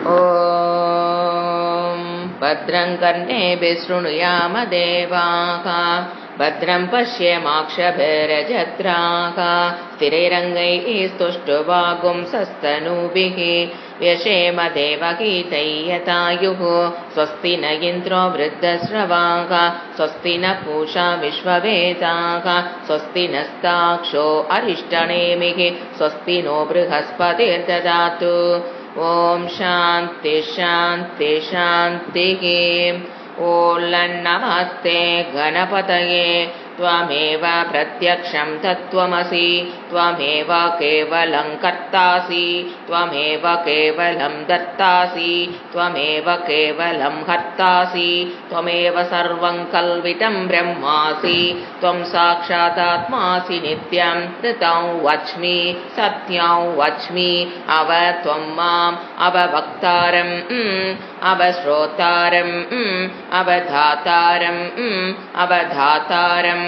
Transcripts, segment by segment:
ॐ भद्रं कर्णेभिः शृणुयाम देवाः भद्रं पश्येमाक्षभिर्यजत्राः स्थिरैरङ्गैः स्तुष्टुवागुंसस्तनूभिः व्यशेम देवगीतैयतायुः स्वस्ति न इन्द्रो वृद्धश्रवाः स्वस्ति न पूषा विश्ववेदाः स्वस्ति नस्ताक्षो अरिष्टनेमिः स्वस्ति नो बृहस्पतिर्ददातु ॐ शान्ति शान्ति शान्तिः ॐ नमस्ते गणपतये त्वमेव प्रत्यक्षं तत्त्वमसि त्वमेव केवलं कर्तासि त्वमेव केवलं दत्तासि त्वमेव केवलं हर्तासि त्वमेव सर्वं कल्वितं ब्रह्मासि त्वं साक्षादात्मासि नित्यं ऋतं वच्मि सत्यं वच्मि अव त्वं माम् अववक्तारम् अवश्रोतारम् अवधातारम् अवधातारम्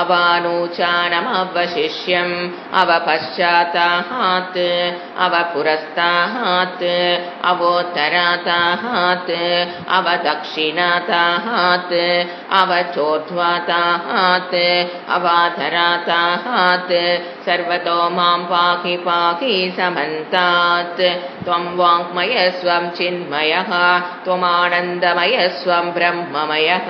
अवानूचानमवशिष्यम् अवपश्चाताहात् अवपुरस्ताहात् अवोत्तराताहात् अवदक्षिणाताहात् अवचोर्ध्वाताहात् अवाधराताहात् सर्वतो मां पाहि पाहि समन्तात् त्वं वाङ्मयस्वं चिन्मयः त्वमानन्दमयस्वं ब्रह्ममयः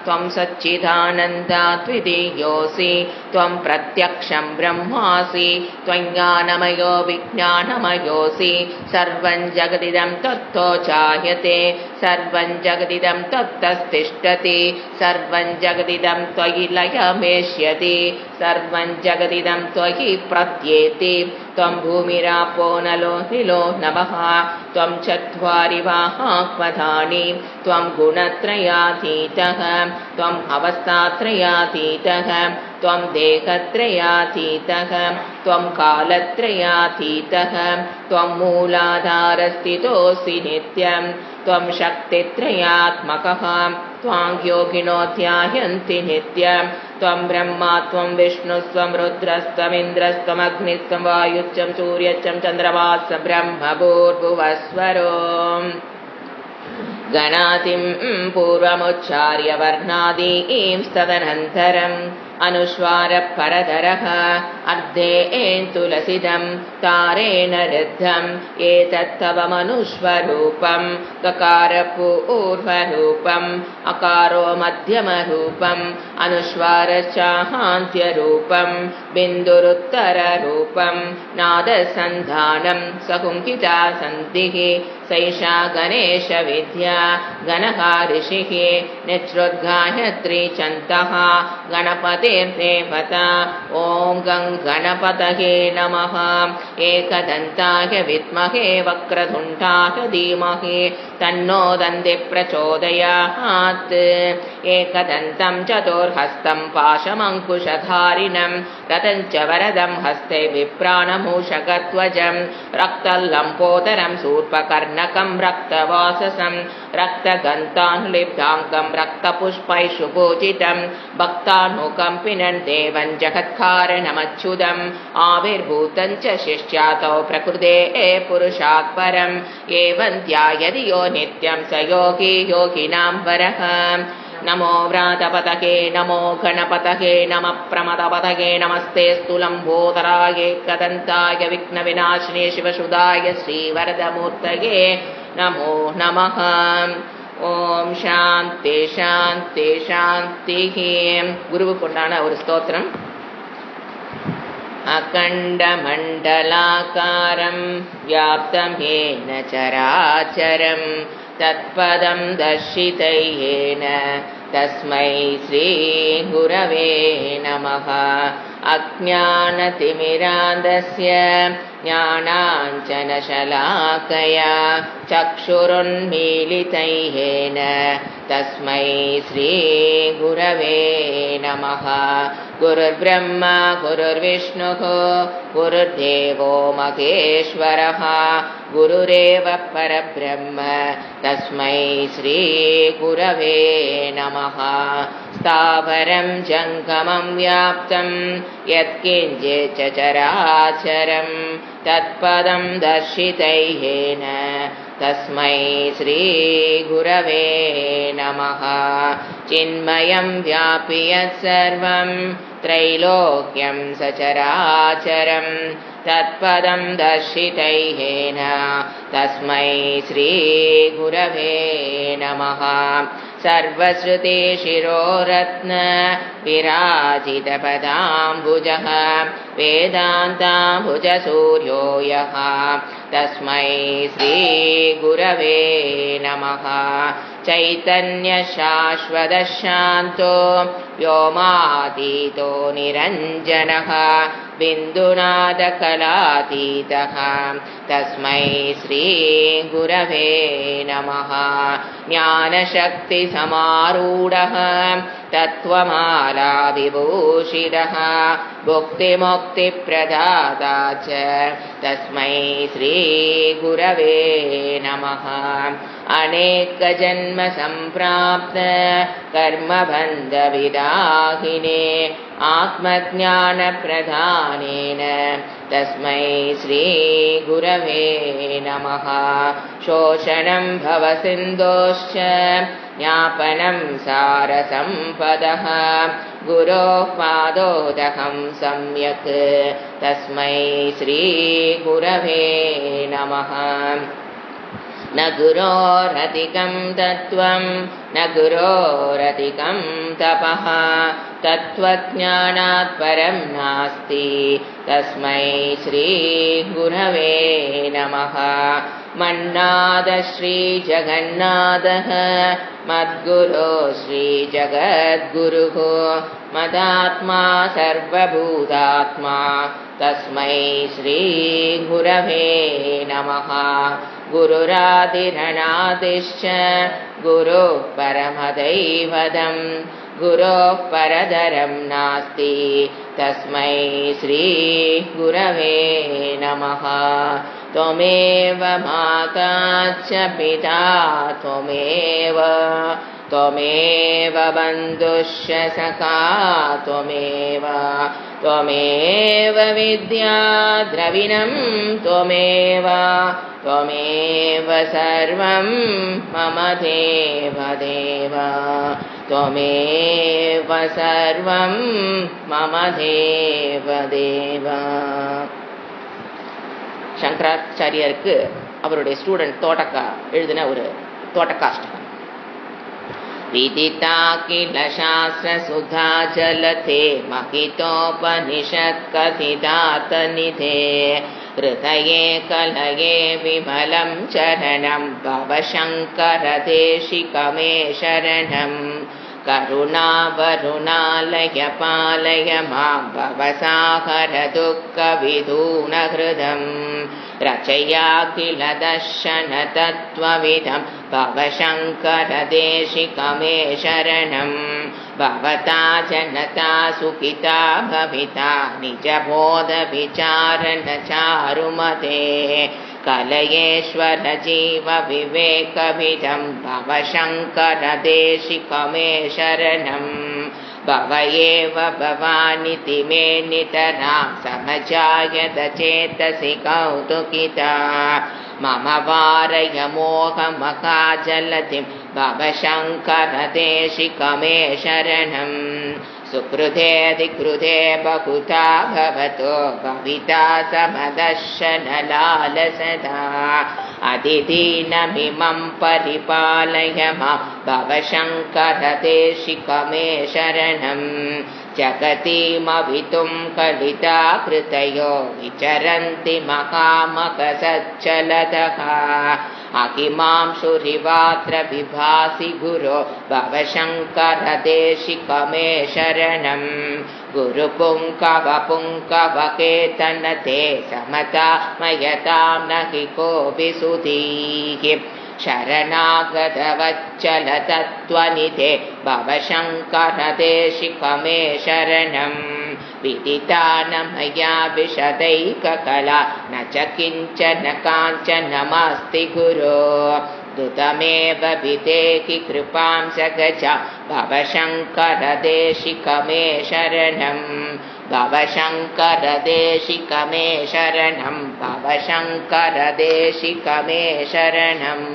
त्वं सच्चिदानन्दाद्वितीयोऽसि त्वं प्रत्यक्षं ब्रह्मासि त्वं ज्ञानमयो विज्ञानमयोऽसि सर्वं जगदिदं तत्तो जायते सर्वं जगदिदं तत्तस्तिष्ठति सर्वं जगदिदं त्वयि लयमेष्यति सर्वं जगदिदं त्वयि प्रत्येति त्वं भूमिरापो नलो निलो नभः त्वं चत्वारि वाहात्मधानि त्वं गुणत्रयातीतः त्वम् अवस्थात्रयातीतः त्वं देहत्रयातीतः त्वं कालत्रयातीतः त्वं मूलाधारस्थितोऽसि नित्यं त्वं शक्तित्रयात्मकः त्वां योगिनो ध्यायन्ति नित्यं त्वं ब्रह्मा त्वं विष्णुस्त्वं रुद्रस्त्वमिन्द्रस्त्वमग्निस्त्वं वायुश्चं सूर्यश्चं चन्द्रमाश्च ब्रह्म भूर्भुवस्वरो गणातिं पूर्वमुच्चार्य वर्णादीं तदनन्तरम् अनुस्वारपरधरः अर्धेन तुलसिदं तारेण ऋद्धम् एतत्तव मनुस्वरूपं ककारपूर्वरूपम् अकारो मध्यमरूपम् अनुस्वारश्चाहान्त्यरूपं बिन्दुरुत्तररूपं नादसन्धानं सकुङ्किता सन्धिः सैषा गणेशविद्या गणः ऋषिः निश्रुद्गायत्री चन्तः गणपतिर्देवता ॐ गं गणपतये नमः एकदन्ताय विद्महे वक्रतुण्डाय धीमहि तन्नो दन्ति प्रचोदयात् एकदन्तं चतुर्हस्तं पाशमङ्कुशधारिणं रतं च वरदं हस्ते विप्राणमूषकध्वजं रक्तलम्पोदरं शूर्पकर्णकं रक्तवाससं रक्तगन्तानुलिप्ताङ्गं रक्तपुष्पैः सुपूजितं भक्तानुकम्पिनं देवं जगत्कारणमच्युतम् आविर्भूतं च शिष्यातौ प्रकृते पुरुषात् परम् एवं ध्यायति यो नित्यं स योगी योगिनां वरः नमो व्रातपतये नमो गणपतये नमः प्रमदपतये नमस्ते स्तुलम्बोदराय एकदन्ताय विघ्नविनाशिने शिवसुधाय श्रीवरदमूर्तये नमो नमः ஓம் சாந்தி சாந்தி சாந்தி. குருவுக்குண்டான ஒரு ஸ்தோத்திரம். அகண்டமண்டலாகாரம் வியாப்தம் ஏன சராச்சரம் தத்பதம் தர்ஷிதையேன தஸ்மை ஸ்ரீ குரவே நமः. அஜ்ஞானதிமிராந்தஸ்ய ஞானாஞ்சனशलाकया चक्षुरुन्मीलितैः तस्मै श्रीगुरवे नमः. गुरुर्ब्रह्मा गुरुर्विष्णुः गुरुर्देवो महेश्वरः गुरुरेव परब्रह्म तस्मै श्रीगुरवे नमः. स्थावरं जङ्गमं व्याप्तं यत्किञ्चित् च चराचरं तत्पदं दर्शितैहेन तस्मै श्रीगुरवे नमः। चिन्मयं व्यापि यत्सर्वं त्रैलोक्यं सचराचरं तत्पदं दर्शितैहेन तस्मै श्रीगुरवे नमः। सर्वश्रुतिशिरोरत्न विराजितपदाम्बुजः वेदान्ताम्बुजसूर्यो यः तस्मै श्रीगुरवे नमः। चैतन्यशाश्वतशान्तो व्योमातीतो निरञ्जनः बिन्दुनादकलातीतः तस्मै श्रीगुरवे नमः। ज्ञानशक्तिसमारूढः तत्त्वमालाविभूषितः भुक्तिमुक्तिप्रदाता च तस्मै श्रीगुरवे नमः। अनेकजन्मसम्प्राप्त कर्मबन्धविदाहिने आत्मज्ञानप्रदानेन तस्मै श्रीगुरवे नमः। शोषणं भवसिन्धोश्च ज्ञापनं सारसम्पदः गुरोः पादोदकं सम्यक् तस्मै श्रीगुरवे नमः। न गुरोरधिकं तत्त्वं न गुरोरधिकं तपः तत्त्वज्ञानात् परं नास्ति तस्मै श्रीगुरवे नमः। मन्नाद श्रीजगन्नाथः मद्गुरो श्रीजगद्गुरुः मदात्मा सर्वभूतात्मा तस्मै श्रीगुरवे नमः। गुरुरादिरनादिश्च गुरुः परमदैवतं गुरोः परतरं नास्ति तस्मै श्रीगुरवे नमः। त्वमेव माता च पिता त्वमेव बन्धुश्च सखा त्वमेव विद्या द्रविणं त्वमेव सर्वं मम देवदेव त्वमेव सर्वं मम देवदेव। சங்கராச்சாரியருக்கு அவருடைய ஸ்டூடெண்ட் தோட்டக்கா எழுதின ஒரு தோட்டக்காஷ்டகம். विदिता किल शास्त्रसुधा जलते महितोपनिषत्कथितातनिधे हृदये कलये विमलं चरणं भवशङ्करदेशिकमे शरणं करुणावरुणालय पालय मां भवसागर दुःखविधूनहृदं रचया किल दर्शन तत्त्वविदं भवशङ्करदेशिकमे शरणं भवता जनता सुखिता भविता निजबोधविचारण चारुमते कलयेश्वर जीव विवेकविदं भवशङ्करदेशिकमे शरणं भव एव भवानिति मे नितरां समजायत चेतसि कौतुकिता मम वारय मोहमकाजलधिं भवशङ्करदेशिकमे शरणं सुकृतेऽधिकृते बहुधा भवतो भविता समदर्शनलालसदा अतिदीनमिमं परिपालय मां भवशङ्करदेशिकमे शरणं जगतीमवितुं कलिता कृतयो विचरन्ति महामकसच्चलतः अहिमांशुरिवात्र विभासि गुरो भवशङ्करदेशिकमे शरणं गुरुपुङ्कवपुङ्कवकेतनते समता मयतां न हि कोऽपि सुधीः शरणागतवच्चलतत्त्वनिधे भवशङ्करदेशिकमे शरणं विदिता न मया विशदैककला न च किञ्चन काञ्चनमस्ति गुरो दुतमेव विदेहि कृपां सगजा भवशङ्करदेशिकमे शरणम् भवशङ्करदेशिकमे शरणम् भवशङ्करदेशिकमे शरणम्.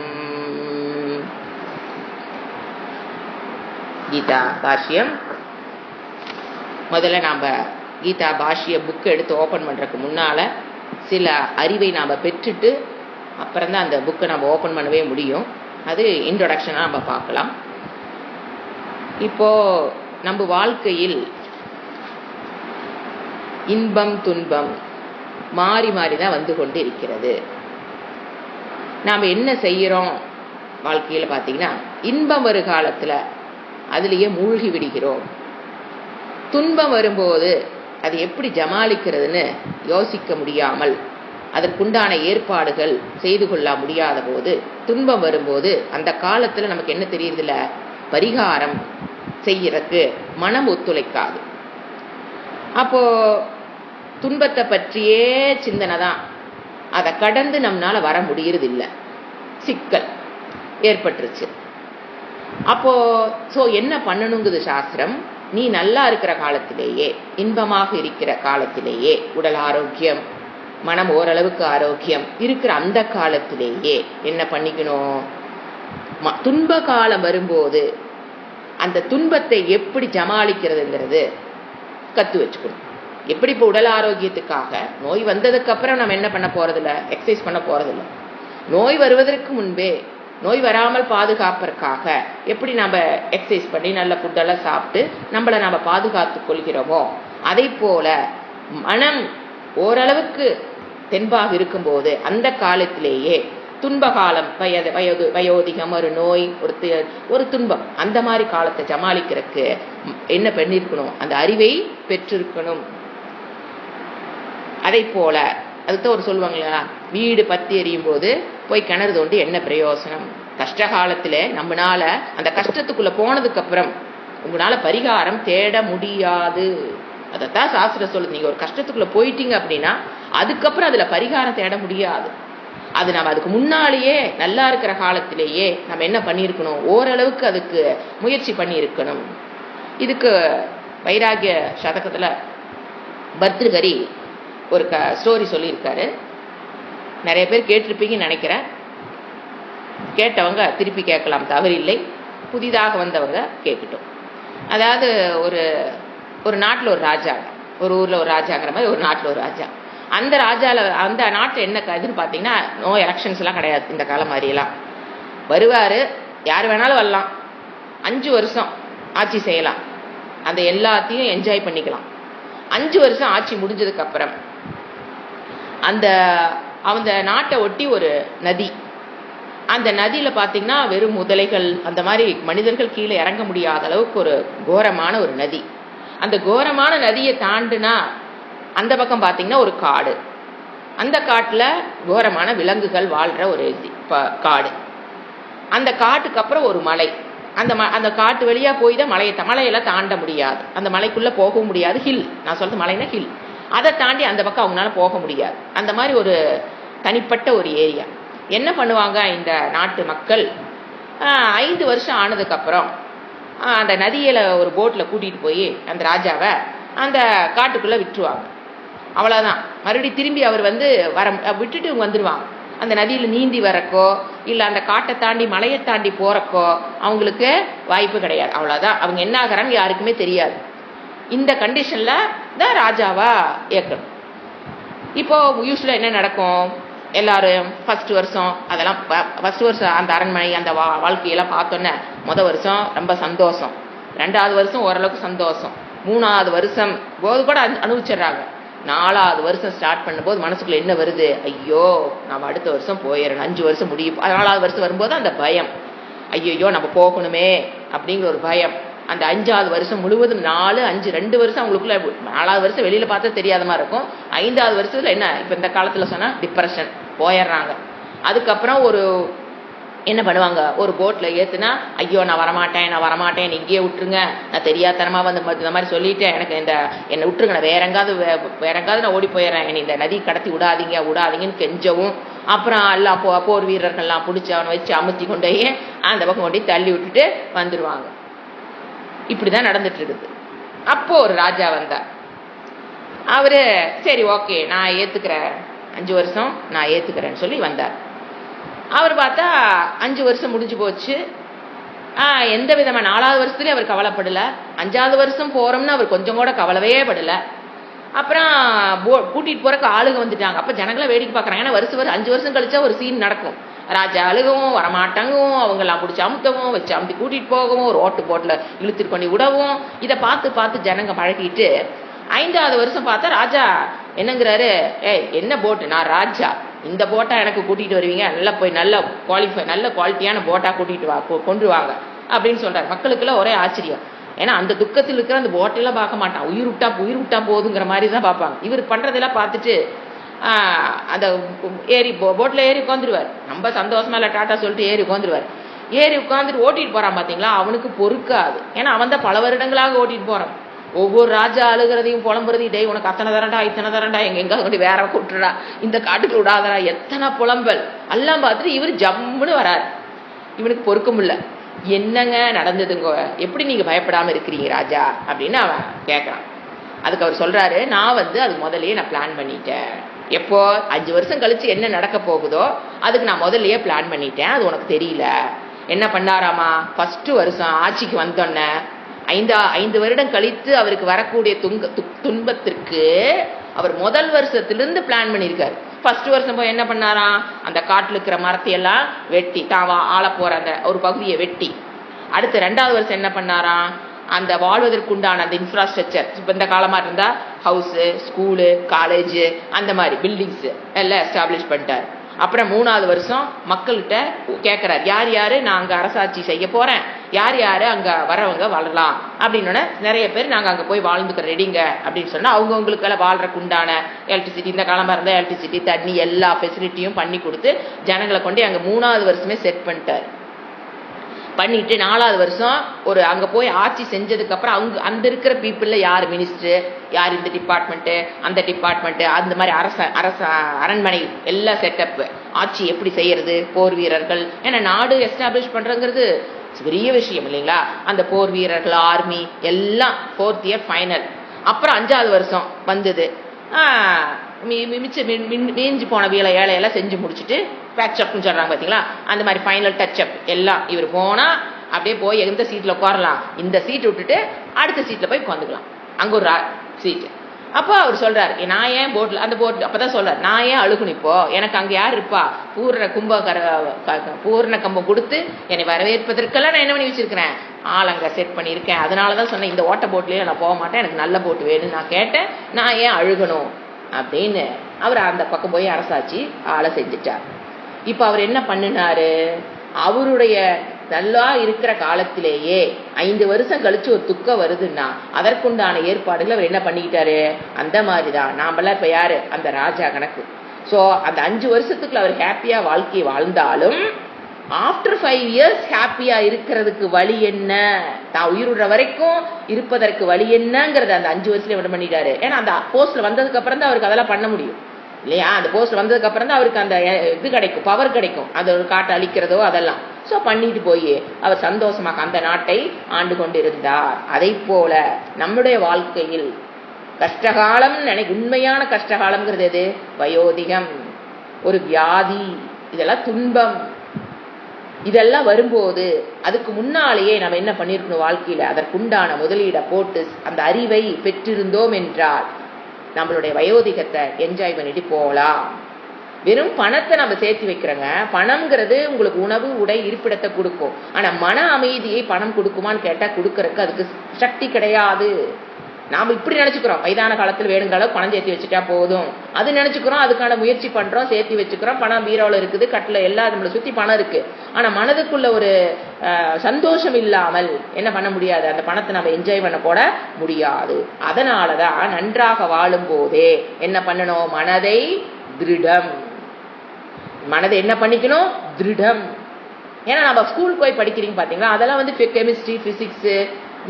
கீதா பாஷ்யம். முதல்ல நாம் கீதா பாஷ்ய புக்கு எடுத்து ஓப்பன் பண்ணுறதுக்கு முன்னால் சில அறிவை நாம் பெற்றுட்டு அப்புறம்தான் அந்த புக்கை நம்ம ஓப்பன் பண்ணவே முடியும். அது இன்ட்ரொடக்ஷனாக நம்ம பார்க்கலாம். இப்போது நம்ம வாழ்க்கையில் இன்பம் துன்பம் மாறி மாறி தான் வந்து கொண்டு இருக்கிறது. நாம் என்ன செய்கிறோம் வாழ்க்கையில் பார்த்தீங்கன்னா, இன்பம் வரும் காலத்தில் அதுலேயே மூழ்கி விடுகிறோம். துன்பம் வரும்போது அது எப்படி ஜமாளிக்கிறதுன்னு யோசிக்க முடியாமல் அதற்குண்டான ஏற்பாடுகள் செய்து கொள்ள முடியாத போது, துன்பம் வரும்போது அந்த காலத்தில் நமக்கு என்ன தெரியுறதில்ல, பரிகாரம் செய்யறதுக்கு மனம் ஒத்துழைக்காது. அப்போது துன்பத்தை பற்றியே சிந்தனை தான், அதை கடந்து நம்மளால் வர முடியறதில்லை, சிக்கல் ஏற்பட்டுருச்சு. அப்போது என்ன பண்ணணுங்குது சாஸ்திரம், நீ நல்லா இருக்கிற காலத்திலேயே, இன்பமாக இருக்கிற காலத்திலேயே, உடல் ஆரோக்கியம் மனம் ஓரளவுக்கு ஆரோக்கியம் இருக்கிற அந்த காலத்திலேயே என்ன பண்ணிக்கணும், துன்ப காலம் வரும்போது அந்த துன்பத்தை எப்படி ஜமாளிக்கிறதுங்கிறது கற்று வச்சுக்கணும். எப்படி இப்போ உடல் ஆரோக்கியத்துக்காக நோய் வந்ததுக்கு அப்புறம் நம்ம என்ன பண்ண போறதில்ல, எக்ஸசைஸ் பண்ண போறதில்ல. நோய் வருவதற்கு முன்பே நோய் வராமல் பாதுகாப்பதற்காக எப்படி நம்ம எக்ஸசைஸ் பண்ணி நல்ல ஃபுட்டெல்லாம் சாப்பிட்டு நம்மளை நம்ம பாதுகாத்து கொள்கிறோமோ, அதை போல மனம் ஓரளவுக்கு தென்பாக இருக்கும்போது அந்த காலத்திலேயே துன்பகாலம், வயோதிகம், ஒரு நோய், ஒரு துன்பம், அந்த மாதிரி காலத்தை ஜமாளிக்கிறதுக்கு என்ன பண்ணியிருக்கணும், அந்த அறிவை பெற்றிருக்கணும். அதை போல அதுதான் ஒரு சொல்லுவாங்களா, வீடு பற்றி எறியும் போது போய் கிணறு தோண்டி என்ன பிரயோசனம். கஷ்ட காலத்தில் நம்மளால அந்த கஷ்டத்துக்குள்ள போனதுக்கு அப்புறம் உங்களால பரிகாரம் தேட முடியாது. அதைத்தான் சாஸ்திரம் சொல்லுது. நீங்க ஒரு கஷ்டத்துக்குள்ள போயிட்டீங்க அப்படின்னா அதுக்கப்புறம் அதுல பரிகாரம் தேட முடியாது. அது நம்ம அதுக்கு முன்னாலேயே நல்லா இருக்கிற காலத்திலேயே நம்ம என்ன பண்ணியிருக்கணும், ஓரளவுக்கு அதுக்கு முயற்சி பண்ணி இருக்கணும். இதுக்கு வைராகிய சதகத்துல பர்திருஹரி ஒரு ஸ்டோரி சொல்லியிருக்காரு. நிறைய பேர் கேட்டிருப்பீங்கன்னு நினைக்கிறேன். கேட்டவங்க திருப்பி கேட்கலாம், தவறில்லை. புதிதாக வந்தவங்க கேட்கட்டும். அதாவது ஒரு நாட்டில் ஒரு ராஜா, ஒரு ஊரில் ஒரு ராஜாங்கிற மாதிரி ஒரு நாட்டில் ஒரு ராஜா. அந்த நாட்டில் என்ன இதுன்னு பார்த்தீங்கன்னா, நோ எலெக்ஷன்ஸ் எல்லாம் கிடையாது. இந்த காலம் மாதிரியெல்லாம் வருவார், யார் வேணாலும் வரலாம், 5 வருஷம் ஆட்சி செய்யலாம், அந்த எல்லாத்தையும் என்ஜாய் பண்ணிக்கலாம். 5 வருஷம் ஆட்சி முடிஞ்சதுக்கு அப்புறம் அந்த நாட்டை ஒட்டி ஒரு நதி, அந்த நதியில் பார்த்தீங்கன்னா வெறும் முதலைகள், அந்த மாதிரி மனிதர்கள் கீழே இறங்க முடியாத அளவுக்கு ஒரு கோரமான ஒரு நதி. அந்த கோரமான நதியை தாண்டுனா அந்த பக்கம் பார்த்தீங்கன்னா ஒரு காடு, அந்த காட்டில் கோரமான விலங்குகள் வாழ்கிற ஒரு காடு. அந்த காட்டுக்கு அப்புறம் ஒரு மலை, அந்த காட்டு வழியாக போய் தான் மலையெல்லாம் தாண்ட முடியாது, அந்த மலைக்குள்ளே போக முடியாது. ஹில், நான் சொல்றது மலைனா ஹில், அதை தாண்டி அந்த பக்கம் அவங்களால போக முடியாது. அந்த மாதிரி ஒரு தனிப்பட்ட ஒரு ஏரியா. என்ன பண்ணுவாங்க இந்த நாட்டு மக்கள், 5 வருஷம் ஆனதுக்கப்புறம் அந்த நதியில் ஒரு போட்டில் கூட்டிகிட்டு போய் அந்த ராஜாவை அந்த காட்டுக்குள்ளே விட்டுருவாங்க. அவ்வளோதான். மறுபடியும் திரும்பி அவர் விட்டுட்டு வந்துடுவாங்க. அந்த நதியில் நீந்தி வரக்கோ இல்லை அந்த காட்டை தாண்டி மலையை தாண்டி போகிறக்கோ அவங்களுக்கு வாய்ப்பு கிடையாது. அவ்வளோதான். அவங்க என்ன ஆகிறான்னு யாருக்குமே தெரியாது. இந்த கண்டிஷனில் தான் ராஜாவா ஏற்கணும். இப்போது யூஸ்வலாக என்ன நடக்கும், எல்லாரும் ஃபஸ்ட்டு வருஷம் அந்த அரண்மனை அந்த வாழ்க்கையெல்லாம் பார்த்தோன்னே வருஷம் ரொம்ப சந்தோஷம், 2வது வருஷம் ஓரளவுக்கு சந்தோஷம், 3வது வருஷம் போது கூட அனுபவிச்சிடுறாங்க. 4வது வருஷம் ஸ்டார்ட் பண்ணும்போது மனசுக்குள்ள என்ன வருது, ஐயோ நம்ம அடுத்த வருஷம் போயிடணும், 5 வருஷம் முடியும். 4வது வருஷம் வரும்போது அந்த பயம், ஐயோ நம்ம போகணுமே அப்படிங்கிற ஒரு பயம். அந்த 5வது வருஷம் முழுவதும் 4, 5, 2 வருஷம் அவங்களுக்குள்ள, 4வது வருஷம் வெளியில் பார்த்தா தெரியாத மாதிரி இருக்கும். 5வது வருஷத்தில் என்ன இப்போ இந்த காலத்தில் சொன்னால் டிப்ரெஷன் போயிடுறாங்க. அதுக்கப்புறம் என்ன பண்ணுவாங்க, ஒரு போட்டில் ஏற்றுனா, ஐயோ நான் வரமாட்டேன், இங்கேயே விட்டுருங்க, நான் தெரியாதனமாக வந்து இந்த மாதிரி சொல்லிட்டேன், எனக்கு என்னை விட்டுருங்க, நான் வேற எங்காவது நான் ஓடி போயிடுறேன், என்னை இந்த நதி கடத்தி விடாதீங்கன்னு கெஞ்சவும், அப்புறம் எல்லாம் போர் வீரர்கள்லாம் பிடிச்சி அவனை வச்சு அமுத்தி கொண்டு போய் அந்த பக்கம் கொண்டு தள்ளி விட்டுட்டு வந்துடுவாங்க. இப்படி தான் நடந்துட்டு இருக்குது. அப்போ ஒரு ராஜா வந்தார். அவரு சரி ஓகே நான் ஏற்றுக்கிறேன், 5 வருஷம் நான் ஏற்றுக்கிறேன்னு சொல்லி வந்தார். அவர் பார்த்தா 5 வருஷம் முடிஞ்சு போச்சு. எந்த விதமான 4வது வருஷத்துலேயும் அவர் கவலைப்படலை. 5வது வருஷம் போகிறோம்னு அவர் கொஞ்சம் கூட கவலவே படலை. அப்புறம் கூட்டிகிட்டு போகிறக்கு ஆளுங்க வந்துட்டாங்க. அப்போ ஜனங்களை வேடிக்கை பார்க்குறாங்க. ஏன்னா 5 வருஷம் கழிச்சா ஒரு சீன் நடக்கும். ராஜா அழுகவும் வரமாட்டாங்கவும், அவங்கெல்லாம் பிடிச்சி அமுத்தவும் வச்சு அமுத்தி கூட்டிகிட்டு போகவும், ஒரு ஓட்டு போட்டில் இழுத்துட்டு கொண்டு விடவும், இதை பார்த்து ஜனங்க பழகிட்டு 5வது வருஷம் பார்த்தா ராஜா என்னங்கிறாரு, என்ன போட்டு, நான் ராஜா, இந்த போட்டா எனக்கு கூட்டிகிட்டு வருவீங்க, நல்ல குவாலிட்டியான போட்டா கொண்டு வாங்க அப்படின்னு சொல்றாரு. மக்களுக்கெல்லாம் ஒரே ஆச்சரியம். ஏன்னா அந்த துக்கத்தில் இருக்கிற அந்த போட்டெல்லாம் பார்க்க மாட்டான், உயிர் விட்டா போகுதுங்கிற மாதிரி தான் பார்ப்பாங்க. இவர் பண்றதெல்லாம் பார்த்துட்டு அந்த போட்டில் ஏறி உட்காந்துருவார். நம்ம சந்தோஷமா இல்லை டாட்டா சொல்லிட்டு ஏறி உட்காந்துட்டு ஓட்டிட்டு போறான். பார்த்தீங்களா, அவனுக்கு பொறுக்காது. ஏன்னா அவன் தான் பல வருடங்களாக ஓட்டிட்டு போறான். ஒவ்வொரு ராஜா அழுகிறதையும் புலம்புறதையும், டே உனக்கு அத்தனை தரண்டா எங்காவது கொண்டு வேற கூட்டுறா, இந்த காட்டுக்கு விடாதரா, எத்தனை புலம்பல் எல்லாம் பார்த்துட்டு இவர் ஜம்முன்னு வராரு. இவனுக்கு பொறுக்க முடியல. என்னங்க நடந்ததுங்க, எப்படி நீங்க பயப்படாம இருக்கிறீங்க ராஜா அப்படின்னு அவன் கேட்கறான். அதுக்கு அவர் சொல்றாரு, நான் அது முதல்லயே நான் பிளான் பண்ணிட்டேன். எப்போ 5 வருஷம் கழிச்சு என்ன நடக்க போகுதோ அதுக்கு நான் முதல்லயே பிளான் பண்ணிட்டேன், அது உனக்கு தெரியல. என்ன பண்ணாராமா, ஃபர்ஸ்ட் வருஷம் ஆட்சிக்கு வந்தோன்னே 5 வருடம் கழித்து அவருக்கு வரக்கூடிய துன்பத்திற்கு அவர் முதல் வருஷத்திலிருந்து பிளான் பண்ணியிருக்காரு. ஃபர்ஸ்ட் வருஷம் போய் என்ன பண்ணாராம், அந்த காட்டில் இருக்கிற மரத்தையெல்லாம் வெட்டி தாவா ஆள போற அந்த ஒரு பகுதியை வெட்டி, அடுத்து 2வது வருஷம் என்ன பண்ணாராம், அந்த வாழ்வதற்குண்டான அந்த இன்ஃப்ராஸ்ட்ரக்சர், இப்போ இந்த காலமா இருந்தா ஹவுஸு, ஸ்கூலு, காலேஜ், அந்த மாதிரி பில்டிங்ஸ் எல்லாம் எஸ்டாப்ளிஷ் பண்ணிட்டார். அப்புறம் 3வது வருஷம் மக்கள்கிட்ட கேட்கிறார், யார் நான் அங்க அரசாட்சி செய்ய போறேன், யார் அங்க வரவங்க வாழலாம் அப்படின்னு. நிறைய பேர் நாங்க அங்க போய் வாழ்ந்துக்க ரெடிங்க அப்படின்னு சொன்னா அவங்கவுங்களுக்கு எல்லாம் வாழ்றதுக்கு உண்டான எலக்ட்ரிசிட்டி, இந்த காலமா இருந்தா எலக்ட்ரிசிட்டி, தண்ணி, எல்லா ஃபெசிலிட்டியும் பண்ணி கொடுத்து ஜனங்களை கொண்டு அங்க 3வது வருஷமே செட் பண்ணிட்டு 4வது வருஷம் அங்க போய் ஆட்சி செஞ்சதுக்கு அப்புறம் அந்த இருக்கிற பீப்புள்ல யார் மினிஸ்டர், யார் இந்த டிபார்ட்மெண்ட், அந்த டிபார்ட்மெண்ட், அந்த மாதிரி அரண்மனை எல்லா செட்டப், ஆட்சி எப்படி செய்யறது, போர் வீரர்கள், ஏன்னா நாடு எஸ்டாப்ளிஷ் பண்றங்கிறது பெரிய விஷயம் இல்லைங்களா. அந்த போர் வீரர்கள், ஆர்மி எல்லாம் 4th இயர் ஃபைனல். அப்புறம் 5வது வருஷம் வந்தது. மீஞ்சு போன வேலையெல்லாம் செஞ்சு முடிச்சுட்டு பேட்சப்னு சொல்றாங்க பார்த்தீங்களா, அந்த மாதிரி ஃபைனல் டச்சப் எல்லாம் இவர் போனா அப்படியே போய் எந்த சீட்ல உட்காரலாம், இந்த சீட் விட்டுட்டு அடுத்த சீட்ல போய் உட்காந்துக்கலாம், அங்க ஒரு சீட்டு. அப்போ அவர் சொல்றாரு, நான் ஏன் அந்த போட் அப்பதான் சொல்றாரு, நான் ஏன் அழுகணும், இப்போ எனக்கு அங்க யார் இருப்பா, பூர்ண கம்பம் கொடுத்து என்னை வரவேற்பதற்கெல்லாம் நான் என்ன பண்ணி வச்சிருக்கிறேன், ஆளங்க செட் பண்ணியிருக்கேன். அதனாலதான் சொன்னேன், இந்த ஓட்ட போட்லயே நான் போக மாட்டேன், எனக்கு நல்ல போட்டு வேணும்னு நான் கேட்டேன், நான் ஏன் அழுகணும் அப்படின்னு அவர் அந்த பக்கம் போய் அரசாட்சி ஆளை செஞ்சுட்டார். இப்ப அவர் என்ன பண்ணினாரு, அவருடைய நல்லா இருக்கிற காலத்திலேயே 5 வருஷம் கழிச்சு ஒரு துக்கம் வருதுன்னா அதற்குண்டான ஏற்பாடுகள் அவர் என்ன பண்ணிக்கிட்டாரு. அந்த மாதிரிதான் நாமெல்லாம் இப்ப யாரு, அந்த ராஜா கணக்கு. சோ அந்த 5 வருஷத்துக்குள்ள அவர் ஹாப்பியா வாழ்க்கையை வாழ்ந்தாலும் ஆஃப்டர் 5 இயர்ஸ் ஹாப்பியா இருக்கிறதுக்கு வழி என்ன, தான் உயிருற வரைக்கும் இருப்பதற்கு வழி என்னங்கிறத அந்த 5 வருஷத்துல என்ன பண்ணிட்டாரு. ஏன்னா அந்த போஸ்ட்ல வந்ததுக்கு அப்புறம் தான் அவருக்கு அதெல்லாம் பண்ண முடியும் இல்லையா. அந்த போஸ்ட் வந்ததுக்கு அப்புறம் தான் அவருக்கு அந்த இது கிடைக்கும், பவர் கிடைக்கும், அது ஒரு காட்டை அழிக்கிறதோ அதெல்லாம். ஸோ பண்ணிட்டு போய் அவர் சந்தோஷமாக அந்த நாட்டை ஆண்டு கொண்டிருந்தார். அதை போல நம்முடைய வாழ்க்கையில் கஷ்டகாலம் உண்மையான கஷ்டகாலம்ங்கிறது எது, வயோதிகம், ஒரு வியாதி, இதெல்லாம் துன்பம், இதெல்லாம் வரும்போது அதுக்கு முன்னாலேயே நம்ம என்ன பண்ணிருக்கணும், வாழ்க்கையில அதற்குண்டான முதலீடை போட்டு அந்த அறிவை பெற்றிருந்தோம் என்றால் நம்மளுடைய வயோதிகத்தை என்ஜாய் பண்ணிட்டு போகலாம். வெறும் பணத்தை நம்ம சேர்த்து வைக்கிறோங்க. பணம்ங்கிறது உங்களுக்கு உணவு, உடை, இருப்பிடத்தை கொடுக்கும். ஆனா மன அமைதியை பணம் கொடுக்குமான்னு கேட்டா கொடுக்கறதுக்கு அதுக்கு சக்தி கிடையாது. நாம இப்படி நினைச்சுக்கிறோம், வயதான காலத்தில் வேணுங்கிற அளவு பணம் சேர்த்து வச்சுட்டா போதும் அது நினைச்சுக்கிறோம். அதுக்கான முயற்சி பண்றோம், சேர்த்து வச்சுக்கிறோம். பணம் பீரோல இருக்குது, கட்டில எல்லாம் நம்மளை சுத்தி பணம் இருக்கு. ஆனா மனதுக்குள்ள ஒரு சந்தோஷம் இல்லாமல் என்ன பண்ண முடியாது, அந்த பணத்தை நம்ம என்ஜாய் பண்ண கூட முடியாது. அதனாலதான் நன்றாக வாழும் போதே என்ன பண்ணணும், மனதை திருடம், மனதை என்ன பண்ணிக்கணும், திருடம். ஏன்னா நம்ம ஸ்கூல் போய் படிக்கிறீங்க பார்த்தீங்களா, அதெல்லாம் வந்து கெமிஸ்ட்ரி, ஃபிசிக்ஸு,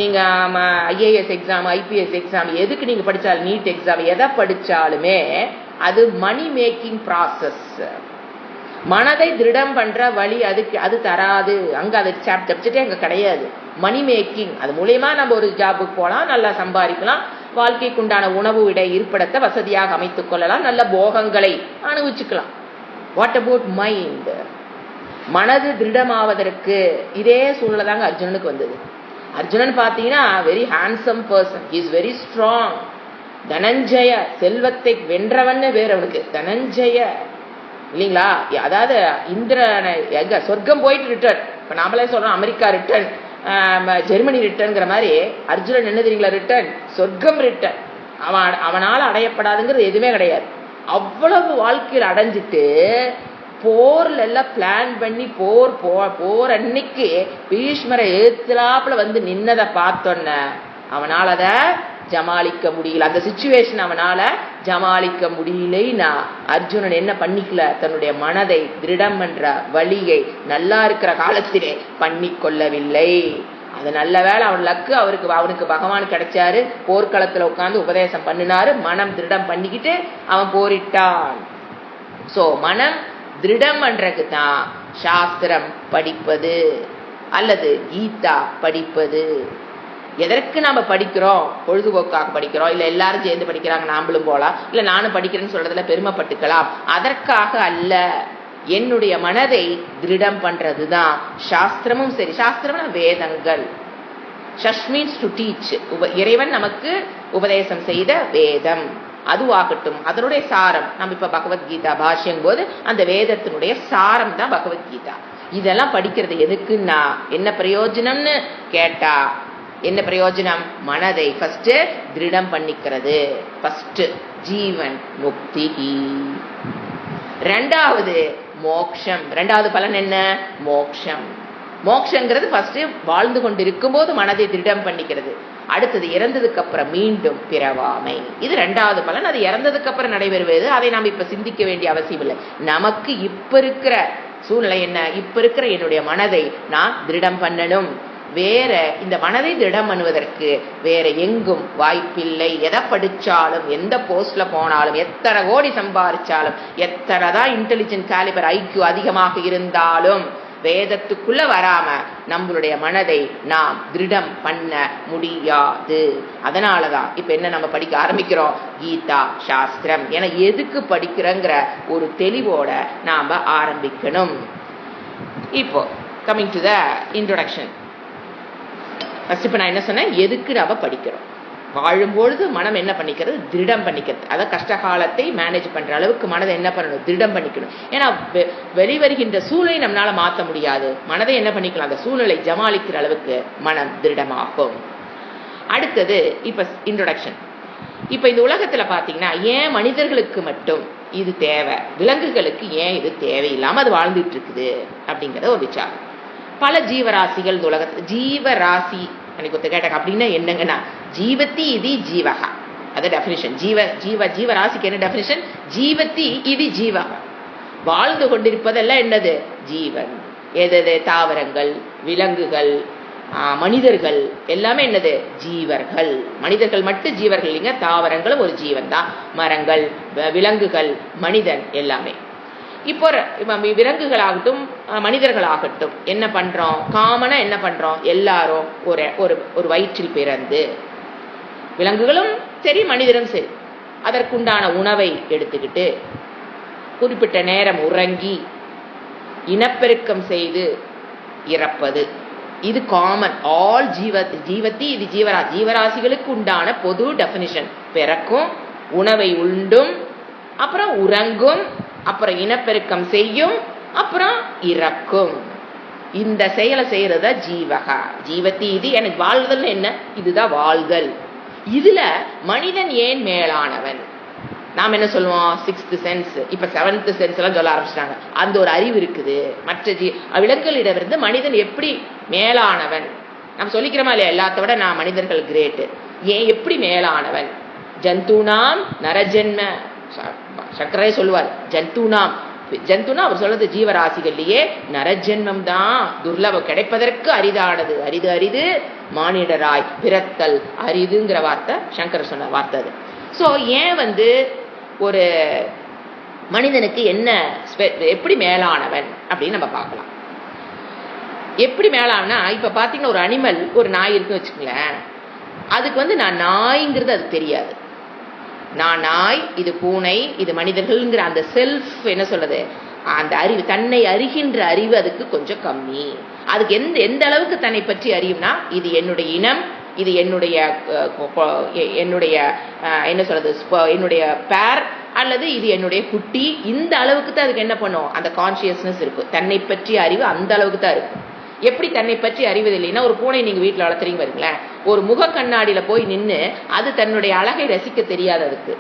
நீங்கள் ஐஏஎஸ் எக்ஸாம், ஐபிஎஸ் எக்ஸாம், எதுக்கு நீங்கள் படித்தாலும், நீட் எக்ஸாம் எதை படித்தாலுமே அது மணி மேக்கிங் ப்ராசஸ். மனதை திருடம் பண்ற வழி அது தராது. அங்கே அது சப்ஜெக்டே அங்கே கிடையாது. மணி மேக்கிங், அது மூலயமா நம்ம ஒரு ஜாபுக்கு போகலாம், நல்லா சம்பாதிக்கலாம், வாழ்க்கைக்கு உண்டான உணவு விடை இருப்பிடத்தை வசதியாக அமைத்துக் கொள்ளலாம், நல்ல போகங்களை அனுபவிச்சுக்கலாம். What about mind? மனது திருடமாவதற்கு இதே சூழ்நிலை தாங்க அர்ஜுனனுக்கு வந்தது. அர்ஜுனன் பார்த்தீங்கன்னா very handsome person, he is very strong. Dhananjaya, செல்வத்தை வென்றவன்னு பேர் அவனுக்கு, தனஞ்சய இல்லைங்களா? அதாவது இந்திரனை எங்க சொர்க்கம் போயிட்டு ரிட்டர்ன். இப்போ நாமளே சொல்றோம் அமெரிக்கா ரிட்டர்ன், ஜெர்மனி ரிட்டர்ன்ங்கிற மாதிரி அர்ஜுனன் என்ன தெரியுங்களா? ரிட்டர்ன், சொர்க்கம் ரிட்டர்ன். அவனால் அடையப்படாதுங்கிறது எதுவுமே கிடையாது. அவ்வளவு வாழ்க்கையில் அடைஞ்சிட்டு போர்ல எல்லாம் பிளான் பண்ணி போர் அன்னைக்கு பீஷ்மரை எழுத்துலாப்புல வந்து நின்னதை பார்த்தோன்ன அவனால் அதை ஜமாளிக்க முடியல. அந்த சிச்சுவேஷன் அவனால ஜமாளிக்க முடியலைன்னா அர்ஜுனன் என்ன பண்ணிக்கல? தன்னுடைய மனதை திருடம் என்ற வழியை நல்லா இருக்கிற காலத்திலே பண்ணி கொள்ளவில்லை. அது நல்ல வேலை, அவன் லக்கு. அவனுக்கு பகவான் கிடைச்சாரு, போர்க்களத்துல உட்கார்ந்து உபதேசம் பண்ணினாரு, மனம் திருடம் பண்ணிக்கிட்டு அவன் போரிட்டான். சோ மனம் திருடம் பண்றதுக்கு தான் சாஸ்திரம் படிப்பது அல்லது கீதா படிப்பது. எதற்கு நாம படிக்கிறோம்? பொழுதுபோக்காக படிக்கிறோம், இல்ல எல்லாரும் சேர்ந்து படிக்கிறாங்க நாமளும் போலாம், இல்ல நானும் படிக்கிறேன்னு சொல்றதுல பெருமைப்பட்டுக்கலாம், அதற்காக அல்ல. என்னுடைய மனதை திருடம் பண்றதுதான் சாஸ்திரமும் சரி. சாஸ்திரம்னா வேதங்கள். ஷஷ் மீன்ஸ் டு டீச். இறைவன் நமக்கு உபதேசம் செய்த வேதம் அதுவாகட்டும், அதனுடைய சாரம். நம்ம இப்ப பகவத்கீதா பாஷ்யம் போது அந்த வேதத்தினுடைய சாரம் தான் பகவத்கீதா. இதெல்லாம் படிக்கிறது எதுக்குன்னா என்ன பிரயோஜனம்னு கேட்டா, என்ன பிரயோஜனம்? மனதை ஃபர்ஸ்ட் திருடம் பண்ணிக்கிறது. ஃபர்ஸ்ட் ஜீவன் முக்தி. ரெண்டாவது மோக்ஷம். ரெண்டாவது பலன் என்ன? மோக்ஷம். மோக்ஷங்கிறது ஃபர்ஸ்ட் வாழ்ந்து கொண்டு இருக்கும் போது மனதை திருடம் பண்ணிக்கிறது. அடுத்தது இறந்ததுக்கு அப்புறம் மீண்டும் பிறவாமை. இது ரெண்டாவது பலன். அது இறந்ததுக்கு அப்புறம் நடைபெறுவது. அதை நாம் இப்ப சிந்திக்க வேண்டிய அவசியம் இல்லை. நமக்கு இப்ப இருக்கிற சூழ்நிலை என்ன? இப்ப இருக்கிற என்னுடைய மனதை நான் திருடம் பண்ணணும். வேற இந்த மனதை திருடம் பண்ணுவதற்கு வேற எங்கும் வாய்ப்பில்லை. எதை படிச்சாலும், எந்த போஸ்ட்ல போனாலும், எத்தனை கோடி சம்பாதிச்சாலும், எத்தனைதான் இன்டெலிஜென்ட் காலிபர் ஐக்யூ அதிகமாக இருந்தாலும் வேதத்துக்குள்ள வராம நம்மளுடைய மனதை நாம் திருடம் பண்ண முடியாது. அதனாலதான் இப்ப என்ன நம்ம படிக்க ஆரம்பிக்கிறோம்? கீதா சாஸ்திரம். ஏன்னா எதுக்கு படிக்கிறோங்கிற ஒரு தெளிவோட நாம ஆரம்பிக்கணும். இப்போ coming to the introduction. First இப்ப நான் என்ன சொன்னேன்? எதுக்கு நாம படிக்கிறோம்? வாழும்பொழுது மனம் என்ன பண்ணிக்கிறது? திருடம் பண்ணிக்கிறது. அதாவது கஷ்ட காலத்தை மேனேஜ் பண்ற அளவுக்கு மனதை என்ன பண்ணணும்? திருடம் பண்ணிக்கணும். ஏன்னா வெளிவருகின்ற சூழலை நம்மளால மாற்ற முடியாது. மனதை என்ன பண்ணிக்கலாம்? அந்த சூழலை ஜமாளிக்கிற அளவுக்கு மனம் திருடமாகும். அடுத்தது இப்ப இன்ட்ரோடக்ஷன். இப்ப இந்த உலகத்துல பாத்தீங்கன்னா ஏன் மனிதர்களுக்கு மட்டும் இது தேவை, விலங்குகளுக்கு ஏன் இது தேவையில்லாம அது வாழ்ந்துட்டு இருக்குது அப்படிங்கிற ஒரு விசாரம். பல ஜீவராசிகள் இந்த உலகத்துல, ஜீவராசி எனக்கு கேட்டாங்க அப்படின்னா என்னங்கன்னா, ஜீவத்தி இது ஜீவகா, அது டெபினிஷன். ஜீவராசிக்கு என்ன டெபினிஷன்? ஜீவத்தி இது ஜீவகா. வாழ்ந்து கொண்டிருப்பதெல்லாம் என்னது? ஜீவன். எது? தாவரங்கள், விலங்குகள், மனிதர்கள் எல்லாமே என்னது? ஜீவர்கள். மனிதர்கள் மட்டும் ஜீவர்கள் இல்லைங்க, தாவரங்களும் ஒரு ஜீவன் தான். மரங்கள், விலங்குகள், மனிதன் எல்லாமே. இப்போ விலங்குகளாகட்டும் மனிதர்களாகட்டும் என்ன பண்றோம்? காமனா என்ன பண்றோம்? எல்லாரும் ஒரு வயிற்றில் பிறந்து, விலங்குகளும் சரி மனிதரும் சரி, அதற்குண்டான உணவை எடுத்துக்கிட்டு குறிப்பிட்ட நேரம் உறங்கி இனப்பெருக்கம் செய்து இறப்பது. இது காமன். ஆல் ஜீவத்தி இது ஜீவராசிகளுக்கு உண்டான பொது டெபினிஷன். பிறக்கும், உணவை உண்டும், அப்புறம் உறங்கும், அப்புறம் இனப்பெருக்கம் செய்யும், அப்புறம் இறக்கும். இந்த செயலை செய்யறத ஜீவகா. ஜீவத்தி இது. எனக்கு வாழ்தல் என்ன? இதுதான் வாழ்தல். இதுல மனிதன் ஏன் மேலானவன்? நாம் என்ன சொல்லுவோம்? 6th சென்ஸ், இப்ப 7th சென்ஸ் எல்லாம் சொல்ல ஆரம்பிச்சிட்டாங்க. அந்த ஒரு அறிவு இருக்குது. மற்ற விலங்குகளிடமிருந்து மனிதன் எப்படி மேலானவன்? நம்ம சொல்லிக்கிறோமா இல்லையா? எல்லாத்த விட நான் மனிதர்கள் கிரேட்டு. ஏன்? எப்படி மேலானவன்? ஜந்தூனாம் நரஜன்ம. சங்கரே சொல்லுவார், ஜந்தூனாம் ஜந்துனா அவர் சொல்றது ஜீவராசிகள்லயே நரஜென்மம் தான் துர்லபம், கிடைப்பதற்கு அரிதானது, அரிது அரிது மானிடராய் பிறத்தல் அரிதுங்கிற வார்த்தை சங்கர் சொன்ன வார்த்தை அது. ஸோ ஏன் ஒரு மனிதனுக்கு என்ன எப்படி மேலானவன் அப்படின்னு நம்ம பார்க்கலாம். எப்படி மேலானா, இப்ப பாத்தீங்கன்னா ஒரு அனிமல், ஒரு நாய் இருக்குன்னு வச்சுக்கோங்களேன், அதுக்கு நான் நாய்ங்கிறது அது தெரியாது. நான் நாய், இது பூனை, இது மனிதர்கள்ங்கிற அந்த செல்ஃப் என்ன சொல்றது, அந்த அறிவு, தன்னை அறிகின்ற அறிவு அதுக்கு கொஞ்சம் கம்மி. அதுக்கு எந்த அளவுக்கு தன்னை பற்றி அறியும்னா, இது என்னுடைய இனம், இது என்னுடைய என்ன சொல்றது, என்னுடைய பேர், அல்லது இது என்னுடைய குட்டி, இந்த அளவுக்கு தான் அதுக்கு என்ன பண்ணும், அந்த கான்சியஸ்னஸ் இருக்கும். தன்னை பற்றிய அறிவு அந்த அளவுக்கு தான் இருக்கும். எப்படி தன்னை பற்றி அறிவதில்லைன்னா, ஒரு பூனை நீங்க வீட்டில் வளர்த்துறீங்க பாருங்களேன், ஒரு முக கண்ணாடியில போய் நின்று அது தன்னுடைய அழகை ரசிக்க தெரியாது அதுக்கு.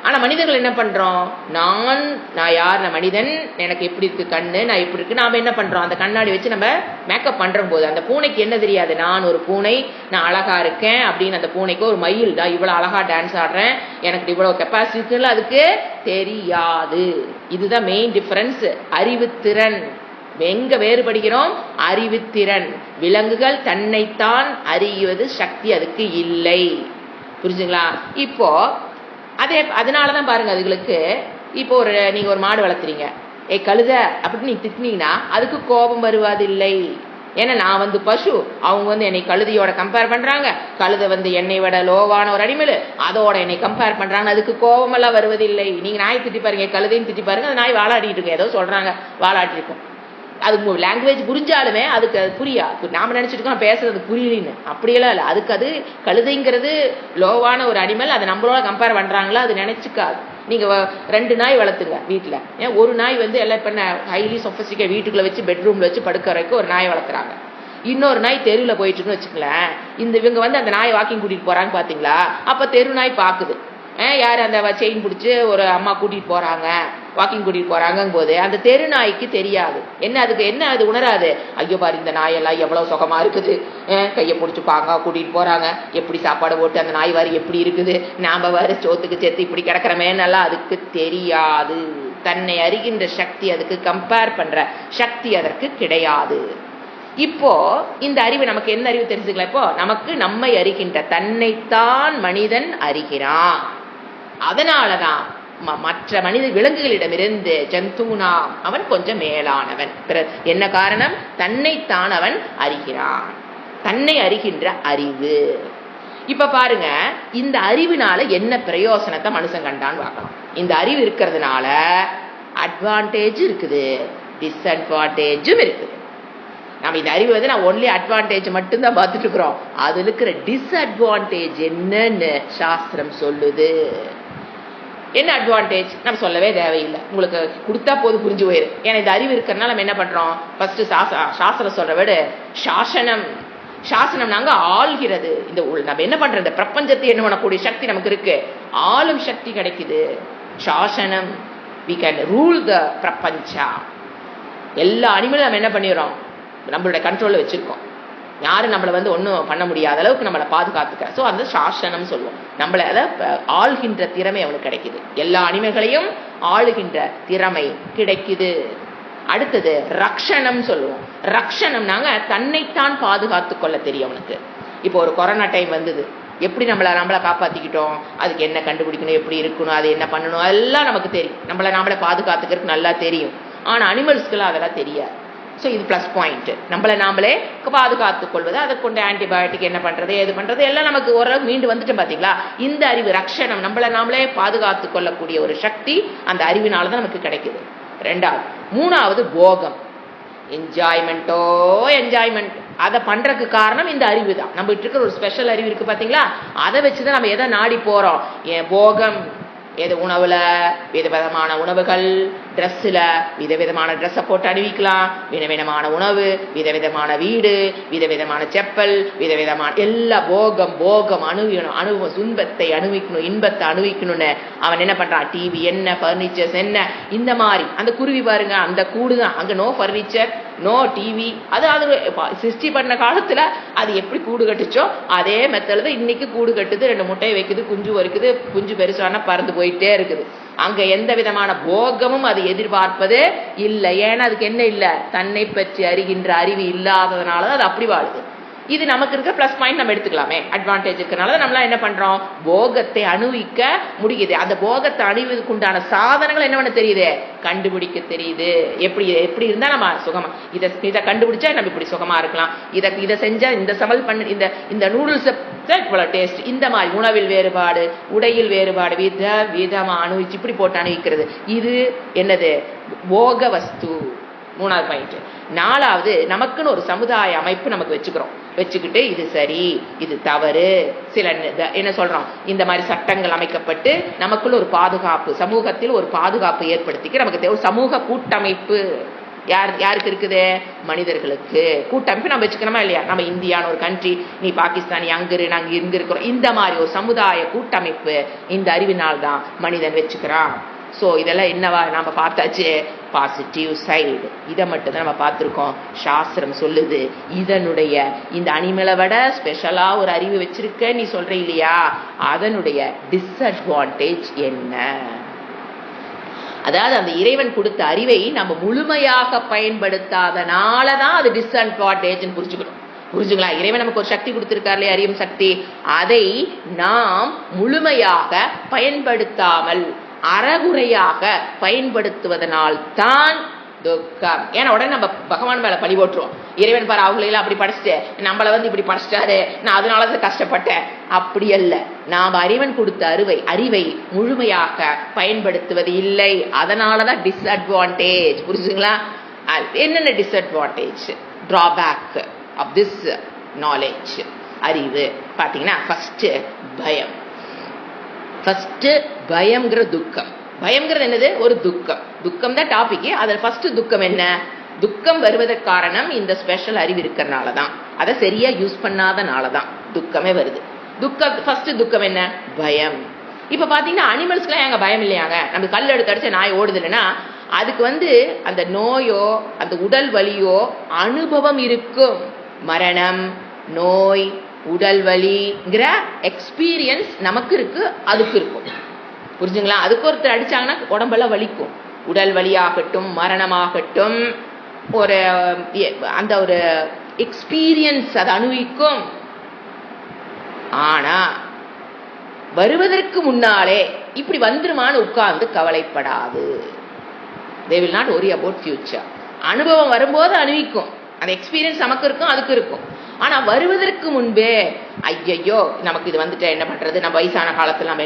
ஆனா மனிதர்கள் என்ன பண்றோம், நான் யார், நான் மனிதன், எனக்கு எப்படி இருக்கு கண்ணு, நான் எப்படி இருக்கு, நாம என்ன பண்றோம், அந்த கண்ணாடி வச்சு நம்ம மேக்கப் பண்ற போது அந்த பூனைக்கு என்ன தெரியாது, நான் ஒரு பூனை, நான் அழகா இருக்கேன் அப்படின்னு. அந்த பூனைக்கு ஒரு மயில், நான் இவ்வளவு அழகா டான்ஸ் ஆடுறேன், எனக்கு இவ்வளவு கெப்பாசிட்டி அதுக்கு தெரியாது. இதுதான் மெயின் டிஃபரன்ஸ். அறிவுத்திறன் எங்க வேறுபடுகிறோம், அறிவுத்திறன். விலங்குகள் தன்னைத்தான் அறிவது சக்தி அதுக்கு இல்லை. புரிஞ்சுங்களா? இப்போ அதனாலதான் பாருங்க, அதுகளுக்கு இப்போ நீங்க ஒரு மாடு வளர்த்துறீங்க, கழுத அப்படின்னு நீங்க திட்டினீங்கன்னா அதுக்கு கோபம் வருவதில்லை. ஏன்னா நான் பசு, அவங்க என்னை கழுதையோட கம்பேர் பண்றாங்க, கழுத என்னை விட லோவான ஒரு அனிமல், அதோட என்னை கம்பேர் பண்றாங்க, அதுக்கு கோபம் எல்லாம் வருவதில்லை. நீங்க நாய் திட்டி பாருங்க, கழுதையும் திட்டி பாருங்க, அந்த நாய் வாழாடிட்டு இருக்கு, ஏதோ சொல்றாங்க வாழாட்டி இருக்கும். அது லாங்குவேஜ் புரிஞ்சாலுமே அதுக்கு அது புரியா. நாம நினைச்சிருக்கோம் பேசுறது புரியலன்னு, அப்படியெல்லாம் இல்லை. அதுக்கு அது கழுதைங்கிறது லோவான ஒரு அனிமல், அதை நம்மளோட கம்பேர் பண்றாங்களா அது நினைச்சுக்காது. நீங்க 2 நாய் வளர்த்துங்க வீட்டுல. ஒரு நாய் எல்லாம் பண்ண ஹைலி சொஃபிஸ்டிகேட் வீட்டுக்குள்ள வச்சு பெட்ரூம்ல வச்சு படுக்க வரைக்கும் ஒரு நாய் வளர்க்குறாங்க. இன்னொரு நாய் தெருவில் போயிட்டு இருக்குன்னு வச்சுக்கலேன், இவங்க அந்த நாய் வாக்கிங் கூட்டிட்டு போறாங்க பாத்தீங்களா, அப்ப தெரு நாய் பாக்குது, யார் அந்த செயின் பிடிச்சி ஒரு அம்மா கூட்டிட்டு போறாங்க, வாக்கிங் கூட்டிட்டு போறாங்கும் போது அந்த தெரு நாய்க்கு தெரியாது என்ன, அதுக்கு என்ன அது உணராது, ஐயோ பாரு இந்த நாயெல்லாம் எவ்வளவு சுகமா இருக்குது, கையை பிடிச்சி பாங்க கூட்டிட்டு போறாங்க, எப்படி சாப்பாடு போட்டு அந்த நாய் வாரி எப்படி இருக்குது, நாம வேறு சோத்துக்கு சேர்த்து இப்படி கிடக்கிறமேன்னெல்லாம் அதுக்கு தெரியாது. தன்னை அறிகின்ற சக்தி, அதுக்கு கம்பேர் பண்ற சக்தி அதற்கு கிடையாது. இப்போ இந்த அறிவு நமக்கு என்ன அறிவு தெரிஞ்சுக்கலாம், இப்போ நமக்கு நம்மை அறிகின்ற தன்னைத்தான் மனிதன் அறிகிறான். அதனாலதான் மற்ற மனித விலங்குகளிடமிருந்து ஜந்தூனா அவன் கொஞ்சம் மேலானவன். என்ன காரணம், தன்னைத்தான் அவன் அறிகிறான், தன்னை அறிகின்ற அறிவு. இப்ப பாருங்க, இந்த அறிவினால என்ன பிரயோசனத்தை மனுஷன் கண்டான்னு பார்க்கலாம். இந்த அறிவு இருக்கிறதுனால அட்வான்டேஜ் இருக்குது, டிஸ்அட்வான்டேஜும் இருக்குது. நம்ம இந்த அறிவு நான் ஒன்லி அட்வான்டேஜ் மட்டும்தான் பார்த்துட்டு இருக்கிறோம், அதுல இருக்கிற டிஸ்அட்வான்டேஜ் என்னன்னு சாஸ்திரம் சொல்லுது. என்ன அட்வான்டேஜ் நம்ம சொல்லவே தேவையில்லை, உங்களுக்கு கொடுத்தா போது புரிஞ்சு போயிரு. ஏன்னா இந்த அறிவு இருக்கிறதுனால நம்ம என்ன பண்றோம், ஃபர்ஸ்ட் சாஸ்திரம் சொல்ற விட சாசனம், சாசனம் நாங்க ஆள்கிறது. இந்த நம்ம என்ன பண்றோம், இந்த பிரபஞ்சத்தை என்ன பண்ணக்கூடிய சக்தி நமக்கு இருக்கு, ஆளும் சக்தி கிடைக்குது. சாசனம், we can rule the பிரபஞ்சா. எல்லா அனிமலும் நம்ம என்ன பண்ணிடுறோம், நம்மளுடைய கண்ட்ரோல்ல வச்சிருக்கோம். யாரும் நம்மளை ஒன்றும் பண்ண முடியாத அளவுக்கு நம்மளை பாதுகாத்துக்க. ஸோ அந்த சாசனம் சொல்லுவோம், நம்மளை அதை ஆள்கின்ற திறமை அவனுக்கு கிடைக்குது. எல்லா அனிமல்களையும் ஆளுகின்ற திறமை கிடைக்குது. அடுத்தது ரக்ஷணம் சொல்லுவோம். ரக்ஷணம்னாங்க தன்னைத்தான் பாதுகாத்து கொள்ள தெரியும் அவனுக்கு. இப்போ ஒரு கொரோனா டைம் வந்தது, எப்படி நம்மளை காப்பாத்திக்கிட்டோம், அதுக்கு என்ன கண்டுபிடிக்கணும், எப்படி இருக்கணும், அது என்ன பண்ணணும், எல்லாம் நமக்கு தெரியும். நம்மளை பாதுகாத்துக்கிறதுக்கு நல்லா தெரியும். ஆனா அனிமல்ஸ்க்குலாம் அதெல்லாம் தெரியாது. ஸோ இது பிளஸ் பாயிண்ட். நாமளே பாதுகாத்துக் கொள்வது, அதை கொண்டு ஆன்டிபயோட்டிக் என்ன பண்றது, ஏது பண்றது எல்லாம் நமக்கு ஓரளவு மீண்டு வந்துட்டோம் பாத்தீங்களா. இந்த அறிவு ரக்ஷணம், நாமளே பாதுகாத்துக் கொள்ளக்கூடிய ஒரு சக்தி அந்த அறிவினாலதான் நமக்கு கிடைக்குது. 2வது. 3வது போகம், என்ஜாய்மெண்ட். அதை பண்றதுக்கு காரணம் இந்த அறிவு தான். நம்ம இருக்கிற ஒரு ஸ்பெஷல் அறிவு இருக்கு பாத்தீங்களா, அதை வச்சுதான் நம்ம எதை நாடி போறோம். போகம் எது, உணவுல விதவிதமான உணவுகள், ட்ரெஸ்ஸில் விதவிதமான ட்ரெஸ்ஸை போட்டு அணிவிக்கலாம், விதவிதமான உணவு, விதவிதமான வீடு, விதவிதமான செப்பல், விதவிதமான எல்லா போகம் அணுவணும், துன்பத்தை அணுவிக்கணும், இன்பத்தை அணுவிக்கணும்னு அவன் என்ன பண்றான், டிவி என்ன, பர்னிச்சர்ஸ் என்ன, இந்த மாதிரி. அந்த குருவி பாருங்க, அந்த கூடு தான், அங்க நோ பர்னிச்சர் நோ டிவி. அது சிருஷ்டி பண்ண காலத்துல அது எப்படி கூடு கட்டுச்சோ அதே மெத்தட்ல இன்னைக்கு கூடு கட்டுது, 2 முட்டையை வைக்குது, குஞ்சு வறுக்குது, குஞ்சு பெருசான பறந்து போயிட்டே இருக்குது. அங்க எந்த விதமான போகமும் அது எதிர்பார்ப்பது இல்லை. ஏன்னா அதுக்கு என்ன இல்லை, தன்னை பற்றி அறிகின்ற அறிவு இல்லாததுனால அது அப்படி வாழுது. இது நமக்கு இருக்க பிளஸ் பாயிண்ட் நம்ம எடுத்துக்கலாமே, அட்வான்டேஜ் இருக்கனால நம்மளாம் என்ன பண்றோம், போகத்தை அனுபவிக்க முடியுது. அந்த போகத்தை அனுபவிக்கு உண்டான சாதனங்கள் என்ன பண்ண தெரியுது, கண்டுபிடிக்க தெரியுது. எப்படி எப்படி இருந்தா நம்ம சுகமா, இதை கண்டுபிடிச்சா நம்ம இப்படி சுகமா இருக்கலாம், இதை செஞ்சா இந்த சமையல் பண்ண இந்த நூடுல்ஸ் இவ்வளவு டேஸ்ட், இந்த மாதிரி உணவில் வேறுபாடு, உடையில் வேறுபாடு, விதமா அனுபவிச்சு இப்படி போட்டு அனுபவிக்கிறது. இது என்னது, போக வஸ்து. மூணாவது பாயிண்ட். நாலாவது, நமக்குன்னு ஒரு சமுதாய அமைப்பு நமக்கு வச்சுக்கிட்டு இது சரி இது தவறு, சில என்ன சொல்றோம், இந்த மாதிரி சட்டங்கள் அமைக்கப்பட்டு நமக்குள்ள ஒரு பாதுகாப்பு, சமூகத்தில் ஒரு பாதுகாப்பு ஏற்படுத்திக்க நமக்கு ஒரு சமூக கூட்டமைப்பு யாருக்கு இருக்குது, மனிதர்களுக்கு கூட்டமைப்பு நம்ம வச்சுக்கிறோமா இல்லையா. நம்ம இந்தியான்னு ஒரு கண்ட்ரி, நீ பாகிஸ்தானி அங்கிரு, நாங்க இங்க இருக்கிறோம், இந்த மாதிரி ஒரு சமுதாய கூட்டமைப்பு இந்த அறிவினால் தான் மனிதன் வச்சுக்கிறான். ஸோ இதெல்லாம் என்னவா நம்ம பார்த்தாச்சு, பாசிட்டிவ் சைடு. இதை மட்டும் தான் நம்ம பார்த்துருக்கோம். சாஸ்திரம் சொல்லுது, இதனுடைய இந்த அனிமலை விட ஸ்பெஷலா ஒரு அறிவு வச்சிருக்க நீ சொல்ற இல்லையா, அதனுடைய டிஸ்அட்வான்டேஜ் என்ன. அதாவது அந்த இறைவன் கொடுத்த அறிவை நம்ம முழுமையாக பயன்படுத்தாதனாலதான் அது டிஸ்அட்வான்டேஜ் புரிஞ்சுங்களா. இறைவன் நமக்கு ஒரு சக்தி கொடுத்திருக்காருலே, அறியும் சக்தி, அதை நாம் முழுமையாக பயன்படுத்தாமல் அறகுறையாக பயன்படுத்துவதனால் தான் துக்கம். ஏன்னா உடனே நம்ம பகவான் மேல பழி போட்டுருவோம். இறைவன் பாரு அவங்களெல்லாம் அப்படி படிச்சுட்டேன், நம்மளை இப்படி படிச்சிட்டாரு, நான் அதனாலதான் கஷ்டப்பட்டேன். அப்படி அல்ல, நாம் அறிவன் கொடுத்த அறிவை முழுமையாக பயன்படுத்துவது இல்லை, அதனாலதான் டிஸ்அட்வான்டேஜ். புரிஞ்சுங்களா. என்னென்ன disadvantage, drawback of this knowledge, அறிவு பாத்தீங்கன்னா, ஃபர்ஸ்ட் பயம். ஃபர்ஸ்ட் பயம்ங்கிற துக்கம். பயம்ங்கிறது என்னது, ஒரு துக்கம் தான் டாபிக். அதில் ஃபர்ஸ்ட் துக்கம் என்ன, துக்கம் வருவதற்கு காரணம் இந்த ஸ்பெஷல் அறிவு இருக்கிறனால தான், அதை சரியா யூஸ் பண்ணாதனால தான் துக்கமே வருது. ஃபர்ஸ்ட் துக்கம் என்ன, பயம். இப்ப பாத்தீங்கன்னா அனிமல்ஸ்க்குலாம் எங்க பயம் இல்லையாங்க, நம்ம கல் எடுத்து அடிச்ச நாய் ஓடுது இல்லைன்னா அதுக்கு அந்த நோயோ அந்த உடல் வலியோ அனுபவம் இருக்கும். மரணம், நோய், உடல் வலிங்கிற எக்ஸ்பீரியன்ஸ் நமக்கு இருக்கு, அதுக்கு இருக்கும். புரிஞ்சுங்களா. அதுக்கு ஒருத்தர் அடிச்சாங்கன்னா உடம்பெல்லாம் வலிக்கும். உடல் வலியாகட்டும், மரணமாகட்டும், ஒரு அந்த ஒரு எக்ஸ்பீரியன்ஸ் அதை அனுபவிக்கும். ஆனா வருவதற்கு முன்னாலே இப்படி வந்துருமான்னு உட்கார்ந்து கவலைப்படாது. they will not worry about future. அனுபவம் வரும்போது அனுபவிக்கும், அந்த எக்ஸ்பீரியன்ஸ் நமக்கு இருக்கும், அதுக்கு இருக்கும். ஆனா வருவதற்கு முன்பே ஐயோ நமக்கு இது வந்துட்டு என்ன பண்றது, நம்ம வயசான காலத்துல நம்ம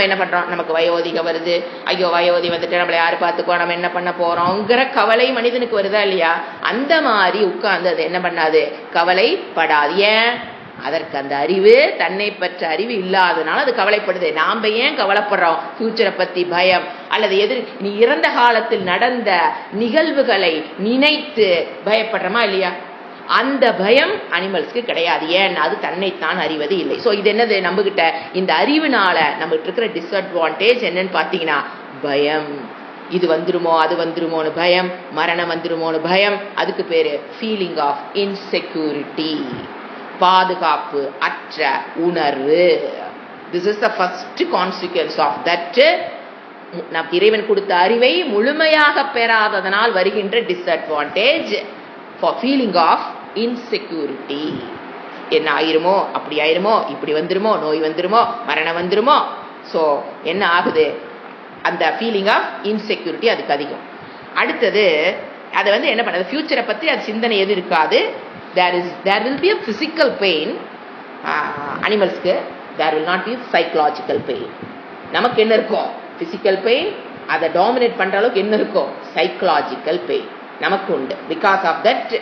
என்ன பண்றோம், நமக்கு வயோதிகம் வருது, ஐயோ வயோதி வந்துட்டு நம்மளை யாரு பார்த்துக்கோ, நம்ம என்ன பண்ண போறோங்கிற கவலை மனிதனுக்கு வருதா இல்லையா. அந்த மாதிரி உட்கார்ந்து அது என்ன பண்ணாது, கவலைப்படாது. ஏன், அதற்கு அந்த அறிவு, தன்னை பற்ற அறிவு இல்லாதனால அது கவலைப்படுது. நாம ஏன் கவலைப்படுறோம், ஃபியூச்சரை பத்தி பயம், அல்லது நீ இறந்த காலத்தில் நடந்த நிகழ்வுகளை நினைத்து பயப்படுறமா இல்லையா. அந்த பயம் அனிமல்ஸ்க்கு கிடையாது. ஏன்னா அது தன்னைத்தான் அறிவது இல்லை. சோ இது என்னது, நம்ம கிட்ட இந்த அறிவுனால நம்மகிட்ட இருக்கிற டிஸ்அட்வான்டேஜ் என்னன்னு பாத்தீங்கன்னா பயம். இது வந்துருமோ அது வந்துருமோன்னு பயம், மரணம் வந்துருமோன்னு பயம், அதுக்கு பேரு ஃபீலிங் ஆஃப் இன்செக்யூரிட்டி, பாதுகாப்பு அற்ற உணர்வு. This is the first consequence of that. நம் இறைவன் கொடுத்த அறிவை முழுமையாக பெறாததனால் வருகின்ற disadvantage for feeling of insecurity. என்ன ஆயிருமோ, அப்படி ஆயிருமோ, இப்படி வந்துருமோ, நோய் வந்துருமோ, மரணம் வந்துருமோ. சோ என்ன ஆகுது, அந்த ஃபீலிங் ஆஃப் இன்செக்யூரிட்டி அதுக்கு அதிகம். அடுத்தது அதை என்ன பண்ணது, ஃபியூச்சரை பத்தி அது சிந்தனை எது இருக்காது. there will be a physical pain. அனிமல்ஸ்க்கு there will not be psychological pain. நமக்கு என்ன இருக்கும், physical pain. அதை டாமினேட் பண்ற அளவுக்கு என்ன இருக்கும், psychological pain நமக்கு உண்டு, பிகாஸ் ஆஃப் தட்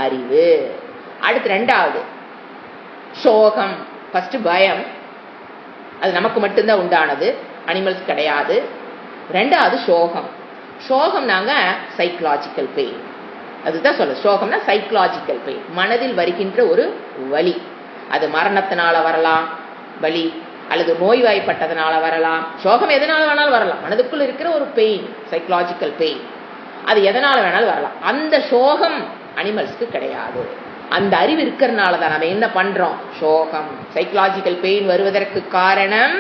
அறிவு. அடுத்து ரெண்டாவது சோகம். ஃபர்ஸ்ட் பயம், அது நமக்கு மட்டும்தான் உண்டானது, அனிமல்ஸ் கிடையாது. ரெண்டாவது சோகம். சோகம் நாங்க சைக்கலாஜிக்கல் பெயின், அதுதான் சொல்ல. சோகம்னா சைக்கலாஜிக்கல் பெயின், மனதில் வருகின்ற ஒரு வலி. அது மரணத்தினால வரலாம் வலி, அல்லது நோய்வாய்ப்பட்டதுனால வரலாம். சோகம் எதனால வேணாலும் வரலாம், மனதுக்குள் இருக்கிற ஒரு பெயின், சைக்கலாஜிக்கல் பெயின், அது எதனால வேணாலும் வரலாம். அந்த சோகம் அனிமல்ஸ்க்கு கிடையாது. அந்த அறிவு இருக்கிறதுனால தான் நம்ம என்ன பண்றோம், சோகம் சைக்கலாஜிக்கல் பெயின் வருவதற்கு காரணம்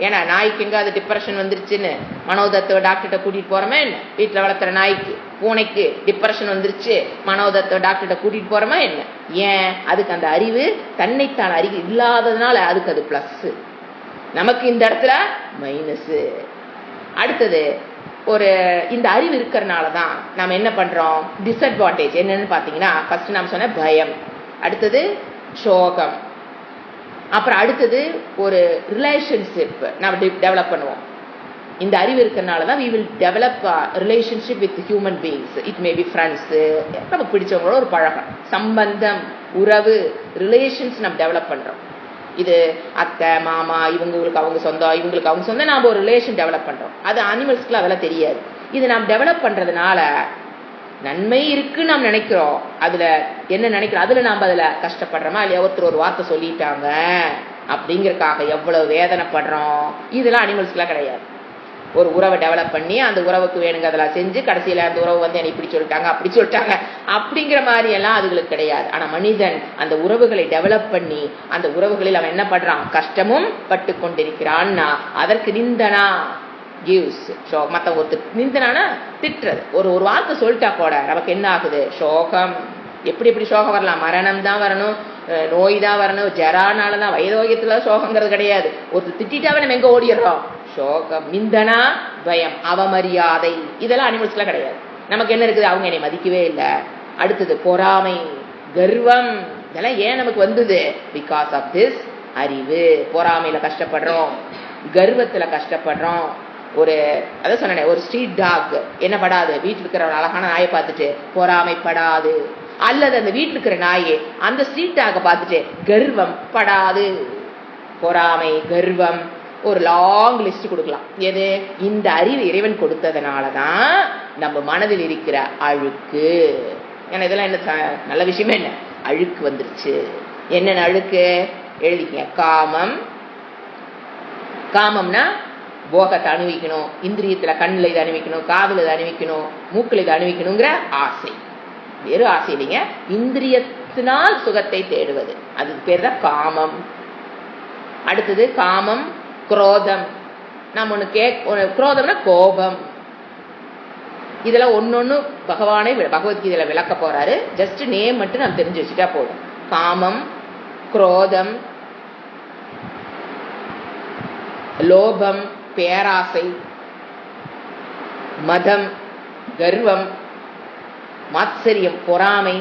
ஏன்னா நாய்க்கு எங்காவது டிப்ரெஷன் வந்துருச்சுன்னு மனோதத்துவ டாக்டர்கிட்ட கூட்டிட்டு போறோமே என்ன? வீட்டில் வளர்த்துற நாய்க்கு பூனைக்கு டிப்ரெஷன் வந்துருச்சு, மனோதத்துவ டாக்டர்கிட்ட கூட்டிட்டு போறோமா என்ன? ஏன்? அதுக்கு அந்த அறிவு, தன்னைத்தான் அறிவு இல்லாததுனால அதுக்கு அது பிளஸ், நமக்கு இந்த இடத்துல மைனஸ். அடுத்தது ஒரு இந்த அறிவு இருக்கிறனால தான் நம்ம என்ன பண்றோம்? டிஸ்அட்வான்டேஜ் என்னன்னு பாத்தீங்கன்னா, ஃபர்ஸ்ட் நாம சொன்ன பயம், அடுத்தது சோகம், அப்புறம் அடுத்தது ஒரு ரிலேஷன்ஷிப் நம்ம டெவலப் பண்ணுவோம். இந்த அறிவு இருக்கிறனால தான் we will develop a relationship with human beings. It may be friends, நமக்கு பிடிச்சவங்களோட ஒரு பழக்கம், சம்பந்தம், உறவு, ரிலேஷன்ஸ் நம்ம டெவலப் பண்றோம். இது அத்தை மாமா, இவங்களுக்கு அவங்க சொந்தம், இவங்களுக்கு அவங்க சொந்தம், நாம ஒரு ரிலேஷன் டெவலப் பண்றோம். அது அனிமல்ஸ்க்கு அதெல்லாம் தெரியாது. இது நாம் டெவலப் பண்றதுனால நன்மை இருக்குன்னு நாம் நினைக்கிறோம். அதுல என்ன நினைக்கிறோம்? அதுல நாம அதுல கஷ்டப்படுறோமா இல்லையா? ஒருத்தர் ஒரு வார்த்தை சொல்லிட்டாங்க அப்படிங்கறக்காக எவ்வளவு வேதனைப்படுறோம். இதெல்லாம் அனிமல்ஸ்க்குலாம் கிடையாது. ஒரு உறவை டெவலப் பண்ணி அந்த உறவுக்கு வேணுங்க அதெல்லாம் செஞ்சு கடைசியில அந்த உறவு வந்து என்னை இப்படி சொல்லிட்டாங்க அப்படி சொல்லிட்டாங்க அப்படிங்கிற மாதிரி எல்லாம் அதுகளுக்கு கிடையாது. ஆனா மனிதன் அந்த உறவுகளை டெவலப் பண்ணி அந்த உறவுகளில் அவன் என்ன பண்றான்? கஷ்டமும் பட்டு கொண்டிருக்கிறான்னா அதற்கு நிந்தனா கிவ்ஸ். மத்தவங்க ஒருத்தர் நிந்தனானா திட்டுறது, ஒரு வார்த்தை சொல்லிட்டா கூட நமக்கு என்ன ஆகுது? சோகம். எப்படி சோகம் வரலாம்? மரணம் தான் வரணும், நோய் தான் வரணும், ஜரானாலதான், வயதோகியத்துல சோகங்கிறது கிடையாது. ஒருத்தர் திட்டாவே நம்ம எங்க ஓடிடுறோம்? சோகம், நிந்தனா, பயம், அவமரியாதை, இதெல்லாம் அனிமல்ஸ்லாம் கிடையாது. நமக்கு என்ன இருக்குது? அவங்க என்னை மதிக்கவே இல்லை. அடுத்தது பொறாமை, கர்வம், இதெல்லாம் ஏன் நமக்கு வந்தது? பிகாஸ் ஆஃப் திஸ் அறிவு. பொறாமையில கஷ்டப்படுறோம், கர்வத்துல கஷ்டப்படுறோம். அதான் சொன்னேன், ஒரு ஸ்ட்ரீட் டாக் என்ன படாது? வீட்டில் இருக்கிற ஒரு அழகான நாயை பார்த்துட்டு பொறாமைப்படாது. அல்லது அந்த வீட்டில் இருக்கிற நாயை அந்த ஸ்ட்ரீட் டாக பார்த்துட்டு கர்வம் படாது. பொறாமை, கர்வம், ஒரு லாங் லிஸ்ட் கொடுக்கலாம். எது? இந்த அறிவு இறைவன் கொடுத்ததுனாலதான் நம்ம மனதில் இருக்கிற அழுக்கு. ஏன்னா இதெல்லாம் என்ன நல்ல விஷயமே என்ன? அழுக்கு வந்துருச்சு. என்னென்ன அழுக்கு எழுதிக்க? காமம். காமம்னா போகத்தை அணிவிக்கணும், இந்திரியத்துல கண்ணுல இதை அணிவிக்கணும், காதுல இதை அணிவிக்கணும், மூக்குல இதை அணிவிக்கணுங்கிற ஆசை. வேறு ஆசை இல்லைங்க, இந்திரியத்தினால் சுகத்தை தேடுவது, அதுக்கு பேர் தான் காமம். அடுத்தது காமம், குரோதம். நம்ம குரோதம்னா கோபம். இதெல்லாம் ஒன்னொன்னு பகவானே பகவத்கீதையில விளக்க போறாரு. ஜஸ்ட் நேம் மட்டும் நம்ம தெரிஞ்சு வச்சுட்டா போதும். காமம், குரோதம், லோபம், பேராசை, மதம், கர்வம், மாத்சரியம், பொறாமை.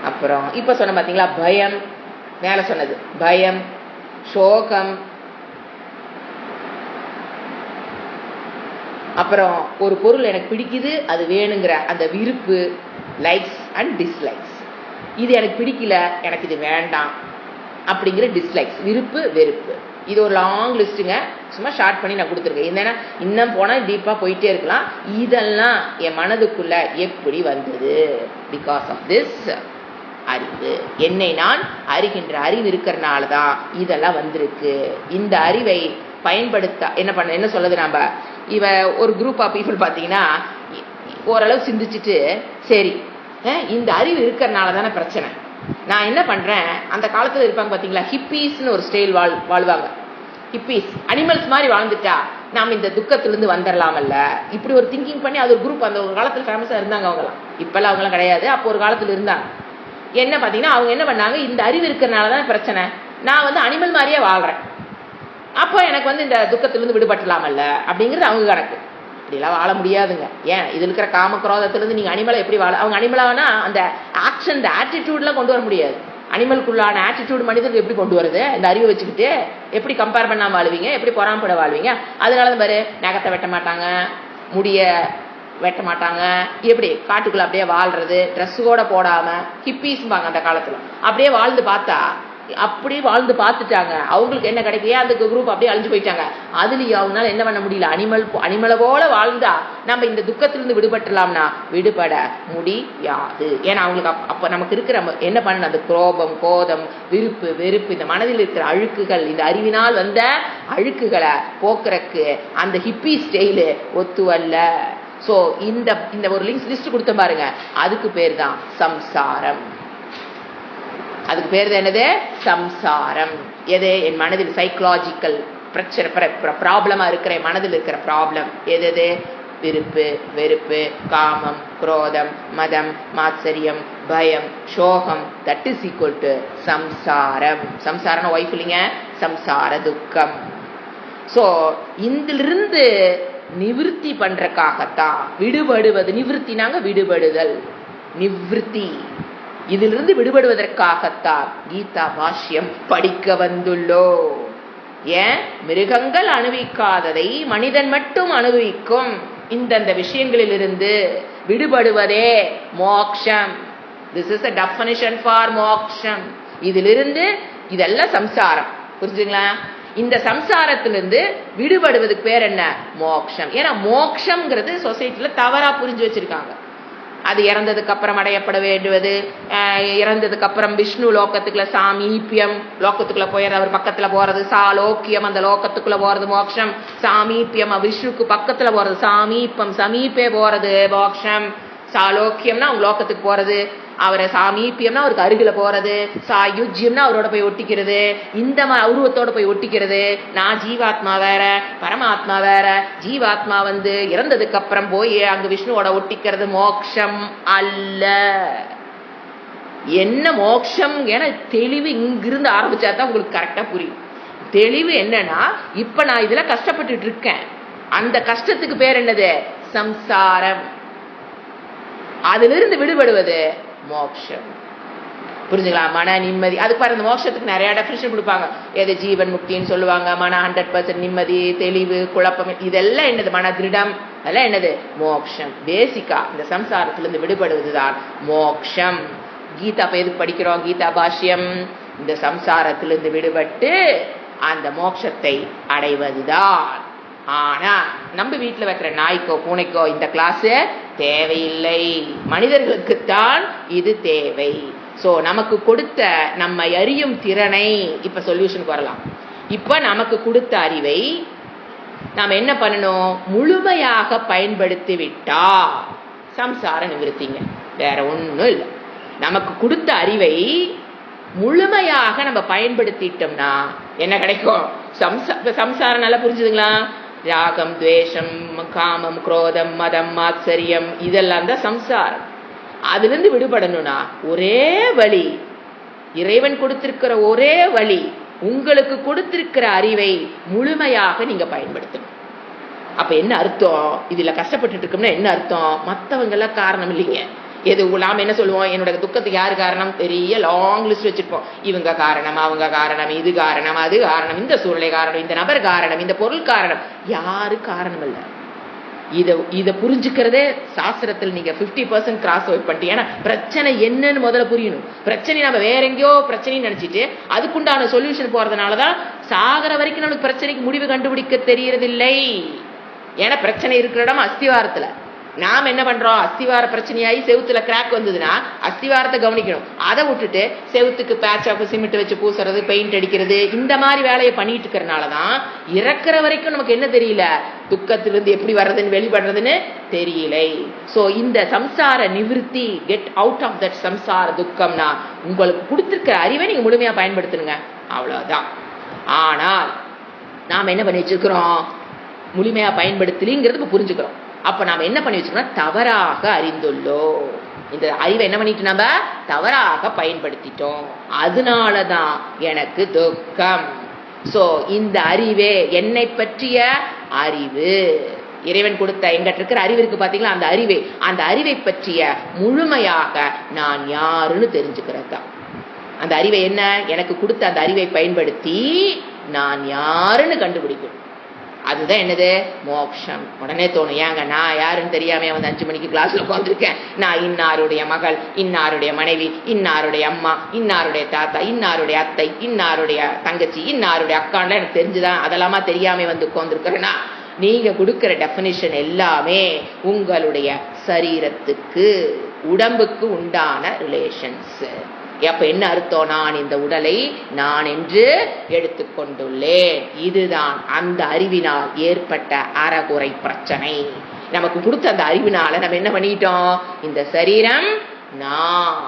அப்புறம் இப்ப சொன்ன பாத்தீங்களா பயம், மேல சொன்னது பயம், சோகம். அப்புறம் ஒரு பொருள் எனக்கு பிடிக்குது, அது வேணுங்கிற அந்த விருப்பு, லைக்ஸ் அண்ட் டிஸ்லைக்ஸ். இது எனக்கு பிடிக்கல, எனக்கு இது வேண்டாம் அப்படிங்கிற டிஸ்லைக்ஸ், விருப்பு வெறுப்பு. இது ஒரு லாங் லிஸ்ட்டுங்க, சும்மா ஷார்ட் பண்ணி நான் கொடுத்துருக்கேன். என்னன்னா இன்னும் போனா டீப்பா போயிட்டே இருக்கலாம். இதெல்லாம் என் மனதுக்குள்ள எப்படி வந்தது? பிகாஸ் ஆஃப் திஸ் அறிவு. என்னை நான் அறிகின்ற அறிவு இருக்கிறனால தான் இதெல்லாம் வந்திருக்கு. இந்த அறிவை பயன்படுத்த என்ன சொல்லுது? நம்ம ஒரு குரூப் ஆஃப் பீப்புள் பார்த்தீங்கன்னா ஓரளவு சிந்திச்சுட்டு, சரி இந்த அறிவு இருக்கிறனால தானே பிரச்சனை, நான் என்ன பண்றேன், அந்த காலத்துல இருப்பாங்க பாத்தீங்களா ஹிப்பீஸ்னு ஒரு ஸ்டைல் வாழ்வாங்க. ஹிப்பீஸ் அனிமல்ஸ் மாதிரி வாழ்ந்துட்டா நாம இந்த துக்கத்திலிருந்து வந்துடலாமல்ல, இப்படி ஒரு திங்கிங் பண்ணி அது ஒரு குரூப் அந்த ஒரு காலத்துல ஃபேமஸா இருந்தாங்க. அவங்களாம் இப்பெல்லாம் அவங்களாம் கிடையாது, அப்போ ஒரு காலத்துல இருந்தாங்க. என்ன பாத்தீங்கன்னா அவங்க என்ன பண்ணாங்க, இந்த அறிவு இருக்கிறனாலதான் பிரச்சனை, நான் அனிமல் மாதிரியே வாழ்றேன், அப்போ எனக்கு இந்த துக்கத்திலிருந்து விடுபட்டலாமல்ல அப்படிங்கிறது அவங்க கணக்கு. அப்படிலாம் வாழ முடியாதுங்க. ஏன்? இது இருக்கிற காமக்ரோதத்திலிருந்து நீங்க அனிமலை எப்படி வாழ? அவங்க அனிமலானா அந்த ஆக்ஷன், இந்த ஆட்டிடியூட்லாம் கொண்டு வர முடியாது. அனிமலுக்குள்ளான ஆட்டிடியூட் மனிதர்கள் எப்படி கொண்டு வருது? இந்த அறிவை வச்சுக்கிட்டு எப்படி கம்பேர் பண்ணாம வாழ்வீங்க? எப்படி பொறாமப்பட வாழ்வீங்க? அதனாலதான் பாரு, நகத்தை வெட்ட மாட்டாங்க, முடிய வெட்ட மாட்டாங்க, எப்படி காட்டுக்குள்ள அப்படியே வாழ்றது, ட்ரெஸ் கூட போடாம ஹிப்பீஸ்பாங்க அந்த காலத்துல. அப்படியே வாழ்ந்து பார்த்தா அப்படி வாழ்ந்து பார்த்துட்டாங்க. அவங்களுக்கு என்ன கிடைக்கலையா, அந்த குரூப் அப்படியே அழிஞ்சு போயிட்டாங்க. அதுலயும் அவங்களால என்ன பண்ண முடியல, அனிமலை போல வாழ்ந்தா நம்ம இந்த துக்கத்திலிருந்து விடுபட்டலாம்னா விடுபட முடியாது. ஏன்னா அவங்களுக்கு அப்ப நமக்கு இருக்கிற என்ன பண்ண, அந்த கோபம், கோதம், விருப்பு வெறுப்பு, இந்த மனதில் இருக்கிற அழுக்குகள், இந்த அறிவினால் வந்த அழுக்குகளை போக்குறக்கு அந்த ஹிப்பி ஸ்டைலு ஒத்துவல்ல. சோ இந்த ஒரு லிஸ்ட் கொடுத்த பாருங்க, அதுக்கு பேர் தான் சம்சாரம். அதுக்கு பேர் என்னது? சம்சாரம். எது? என் மனதில் சைக்கலாஜிக்கல் பிரச்சனை ப்ராப்ளமா இருக்கிற மனதில் இருக்கிற ப்ராப்ளம் எது? விருப்பு, வெறுப்பு, காமம், குரோதம், மதம், மாத்சரியம், பயம், சோகம். தட் இஸ் ஈக்குவல் டு சம்சாரம். சம்சாரம் ஒய்ஃப் இல்லைங்க, சம்சார துக்கம். சோ இதிலிருந்து நிவிருத்தி பண்றதுக்காகத்தான் விடுபடுவது. நிவிருத்தினாங்க விடுபடுதல், நிவிருத்தி. இதிலிருந்து விடுபடுவதற்காகத்தான் கீதா பாஷ்யம் படிக்க வந்துள்ளோ. ஏன்? மிருகங்கள் அனுபவிக்காததை மனிதன் மட்டும் அனுபவிக்கும் இந்த விஷயங்களிலிருந்து விடுபடுவதே மோக்ஷம். This is a definition for மோக்ஷம். இதிலிருந்து இதெல்லாம் சம்சாரம். புரிஞ்சுங்களா? இந்த சம்சாரத்திலிருந்து விடுபடுவதுக்கு பேர் என்ன? மோக்ஷம். ஏன்னா மோக்ஷம்ங்கிறது சொசைட்டில தவறா புரிஞ்சு வச்சிருக்காங்க. அது இறந்ததுக்கு அப்புறம் அடையப்பட வேண்டுவது, இறந்ததுக்கு அப்புறம் விஷ்ணு லோகத்துக்குள்ள சாமீபியம், லோகத்துக்குள்ள போயிடுற அவர் பக்கத்துல போறது சாலோக்கியம், அந்த லோகத்துக்குள்ள போறது மோக்ஷம். சாமீபியம் விஷ்ணுக்கு பக்கத்துல போறது சாமீபம், சமீபே போறது மோக்ஷம். சாலோக்கியம்னா அவங்க லோகத்துக்கு போறது, அவரை சாமீபியம்னா அவருக்கு அருகில போறது, சாயுஜ்யம்னா அவரோட போய் ஒட்டிக்கிறது, இந்த உருவத்தோட போய் ஒட்டிக்கிறது. நான் ஜீவாத்மா வேற, பரமாத்மா வேற. ஜீவாத்மா இறந்ததுக்கு அப்புறம் போய் அங்க விஷ்ணுவோட ஒட்டிக்கிறது மோக்ஷம் அல்ல. என்ன மோக்ஷம் என தெளிவு இங்கிருந்து ஆரம்பிச்சாதான் உங்களுக்கு கரெக்டா புரியும். தெளிவு என்னன்னா, இப்ப நான் இதுல கஷ்டப்பட்டு இருக்கேன், அந்த கஷ்டத்துக்கு பேர் என்னது? சம்சாரம். அதிலிருந்து விடுபடுவது மோக்ஷம். புரிஞ்சுங்களா? மன நிம்மதி. அதுக்கு பாருங்க, மோட்சத்துக்கு நிறைய டெஃபினிஷன் கொடுப்பாங்க. எது ஜீவன் முக்தின்னு சொல்லுவாங்க, மன 100% நிம்மதி, தெளிவு, குழப்பம், இதெல்லாம் என்னது? மன திருடம். அதெல்லாம் என்னது? மோக்ஷம். பேசிக்கா இந்த சம்சாரத்திலிருந்து விடுபடுவதுதான் மோக்ஷம். கீதா இப்ப எதுக்கு படிக்கிறோம்? கீதா பாஷ்யம். இந்த சம்சாரத்திலிருந்து விடுபட்டு அந்த மோட்சத்தை அடைவதுதான். ஆனா நம்ம வீட்டுல வைக்கிற நாய்க்கோ பூனைக்கோ இந்த கிளாஸ் தேவையில்லை. மனிதர்களுக்குத்தான் இது தேவை. சோ நமக்கு கொடுத்த நம்ம அறியும் திறனை இப்ப சொல்யூஷனுக்கு வரலாம். இப்ப நமக்கு கொடுத்த அறிவை நாம என்ன பண்ணணும்? முழுமையாக பயன்படுத்தி விட்டா சம்சார நிவிருத்திங்க. வேற ஒண்ணும் இல்லை. நமக்கு கொடுத்த அறிவை முழுமையாக நம்ம பயன்படுத்திட்டோம்னா என்ன கிடைக்கும்? சம்சாரம் நல்லா புரிஞ்சுதுங்களா? ராகம், துவேஷம், காமம், குரோதம், மதம், மாத்சரியம், இதெல்லாம் தான் சம்சாரம். அதுல இருந்து விடுபடணும்னா ஒரே வழி, இறைவன் கொடுத்திருக்கிற ஒரே வழி, உங்களுக்கு கொடுத்திருக்கிற அறிவை முழுமையாக நீங்க பயன்படுத்தணும். அப்ப என்ன அர்த்தம்? இதுல கஷ்டப்பட்டு இருக்கோம்னா என்ன அர்த்தம்? மத்தவங்க எல்லாம் காரணம் இல்லைங்க. எது நாம என்ன சொல்லுவோம்? என்னோட துக்கத்துக்கு யாரு காரணம்? பெரிய லாங் லிஸ்ட் வச்சிருப்போம். இவங்க காரணம், அவங்க காரணம், இது காரணம், அது காரணம், இந்த சூழ்நிலை காரணம், இந்த நபர் காரணம், இந்த பொருள் காரணம். யாரு காரணம் இல்ல. இத புரிஞ்சுக்கிறதே சாஸ்திரத்தில் நீங்க 50% கிராஸ் அவுட் பண்ணிட்டு. ஏன்னா பிரச்சனை என்னன்னு முதல்ல புரியணும். பிரச்சனை நம்ம வேற எங்கேயோ பிரச்சனைன்னு நினைச்சிட்டு அதுக்குண்டான சொல்யூஷன் போறதுனாலதான் சாகர வரைக்கும் நம்மளுக்கு பிரச்சனைக்கு முடிவு கண்டுபிடிக்க தெரியறதில்லை. ஏன்னா பிரச்சனை இருக்கிற இடம் அஸ்திவாரத்துல. நாம என்ன பண்றோம்? அஸ்திவார பிரச்சனையாகி செவுத்துல கிராக் வந்ததுன்னா அஸ்திவாரத்தை கவனிக்கணும். அதை விட்டுட்டு செவுத்துக்கு பேட்ச் ஆஃப் சிமெண்ட் வச்சு பூசுறது, பெயிண்ட் அடிக்கிறது, இந்த மாதிரி வேலையை பண்ணிட்டு இருக்கிறனாலதான் இறக்குற வரைக்கும் நமக்கு என்ன தெரியல? துக்கத்திலிருந்து எப்படி வர்றதுன்னு வெளிப்படுறதுன்னு தெரியல. சோ இந்த சம்சார நிவிருத்தி, கெட் அவுட் ஆஃப் தட் சம்சார துக்கம்னா உங்களுக்கு கொடுத்திருக்கிற அறிவை நீங்க முழுமையா பயன்படுத்தணுங்க. அவ்வளவுதான். ஆனால் நாம என்ன பண்ணி வச்சிருக்கிறோம்? முழுமையா பயன்படுத்தலிங்கிறது புரிஞ்சுக்கிறோம். அப்ப நாம என்ன பண்ணி வச்சுக்கணும்? தவறாக அறிந்துள்ளோம். இந்த அறிவை என்ன பண்ணிட்டு நம்ம தவறாக பயன்படுத்திட்டோம். அதனாலதான் எனக்கு துக்கம். சோ இந்த அறிவே என்னை பற்றிய அறிவு. இறைவன் கொடுத்த எங்கிட்ட இருக்கிற அறிவு இருக்கு பாத்தீங்களா? அந்த அறிவை பற்றிய முழுமையாக நான் யாருன்னு தெரிஞ்சுக்கிறது தான். அந்த அறிவை என்ன? எனக்கு கொடுத்த அந்த அறிவை பயன்படுத்தி நான் யாருன்னு கண்டுபிடிக்கணும். அதுதான் என்னது? மோட்சம். உடனே தோணும், ஏங்க நான் யாருன்னு தெரியாம 5 மணிக்கு கிளாஸ்ல உட்காந்துருக்கேன், நான் இன்னாருடைய மகள், இன்னாருடைய மனைவி, இன்னாருடைய அம்மா, இன்னாருடைய தாத்தா, இன்னாருடைய அத்தை, இன்னாருடைய தங்கச்சி, இன்னாருடைய அக்கான்லாம் எனக்கு தெரிஞ்சுதான் அதெல்லாமா தெரியாம உட்காந்துருக்கிறேன்னா? நீங்க கொடுக்கிற டெபினிஷன் எல்லாமே உங்களுடைய சரீரத்துக்கு, உடம்புக்கு உண்டான ரிலேஷன்ஸ். அப்ப என்ன அர்த்தம்? நான் இந்த உடலை நான் என்று எடுத்துக்கொண்டுள்ளேன். இதுதான் அந்த அறிவினால் ஏற்பட்ட அறகுறை பிரச்சனை. நமக்கு கொடுத்த அந்த அறிவினால நம்ம என்ன பண்ணிட்டோம்? இந்த சரீரம் நான்,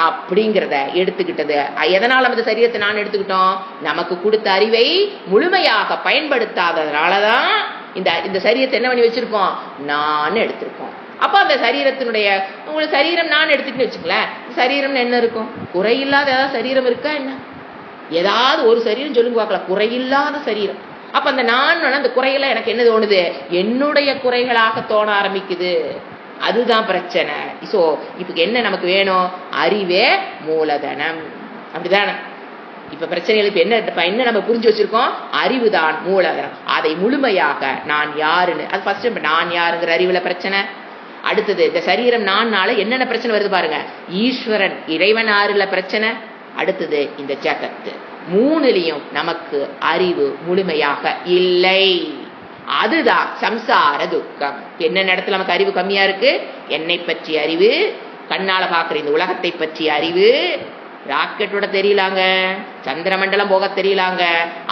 அப்படிங்கிறத எடுத்துக்கிட்டது. எதனால அந்த சரீரத்தை நான் எடுத்துக்கிட்டோம்? நமக்கு கொடுத்த அறிவை முழுமையாக பயன்படுத்தாததுனாலதான் இந்த சரீரத்தை என்ன பண்ணி வச்சிருக்கோம்? நான் எடுத்திருக்கோம். அப்ப அந்த சரீரத்தினுடைய உங்களுக்கு சரீரம் நான் எடுத்துக்கிட்டு வச்சுக்கலேன். சரீரம்னு என்ன இருக்கும்? குறையில்லாத ஏதாவது சரீரம் இருக்கா என்ன? ஏதாவது ஒரு சரீரம் சொல்லுங்க பார்க்கலாம், குறையில்லாத சரீரம். அப்ப அந்த நான் அந்த குறையெல்லாம் எனக்கு என்ன தோணுது? என்னுடைய குறைகளாக தோண ஆரம்பிக்குது. அதுதான் பிரச்சனை. சோ இப்ப என்ன நமக்கு வேணும்? அறிவே மூலதனம். அப்படிதானே? இப்ப பிரச்சனைகள் இப்ப என்ன நம்ம புரிஞ்சு வச்சிருக்கோம்? அறிவுதான் மூலதனம். அதை முழுமையாக நான் யாருன்னு, அது ஃபர்ஸ்ட் நான் யாருங்கிற அறிவுல பிரச்சனை. அடுத்தது இந்த சரீரம் நான்னால என்னென்ன பிரச்சனை வருது பாருங்க. ஈஸ்வரன் இறைவன் ஆறுல பிரச்சனை. அடுத்தது இந்த ஜகத்து. மூணுலையும் நமக்கு அறிவு முழுமையாக இல்லை. அதுதான் சம்சார துக்கம். என்னென்ன இடத்துல நமக்கு அறிவு கம்மியா இருக்கு? என்னை பற்றிய அறிவு, கண்ணால பாக்குற இந்த உலகத்தை பற்றிய அறிவு. ராக்கெட்டோட தெரியலாங்க, சந்திரமண்டலம் போக தெரியலாங்க,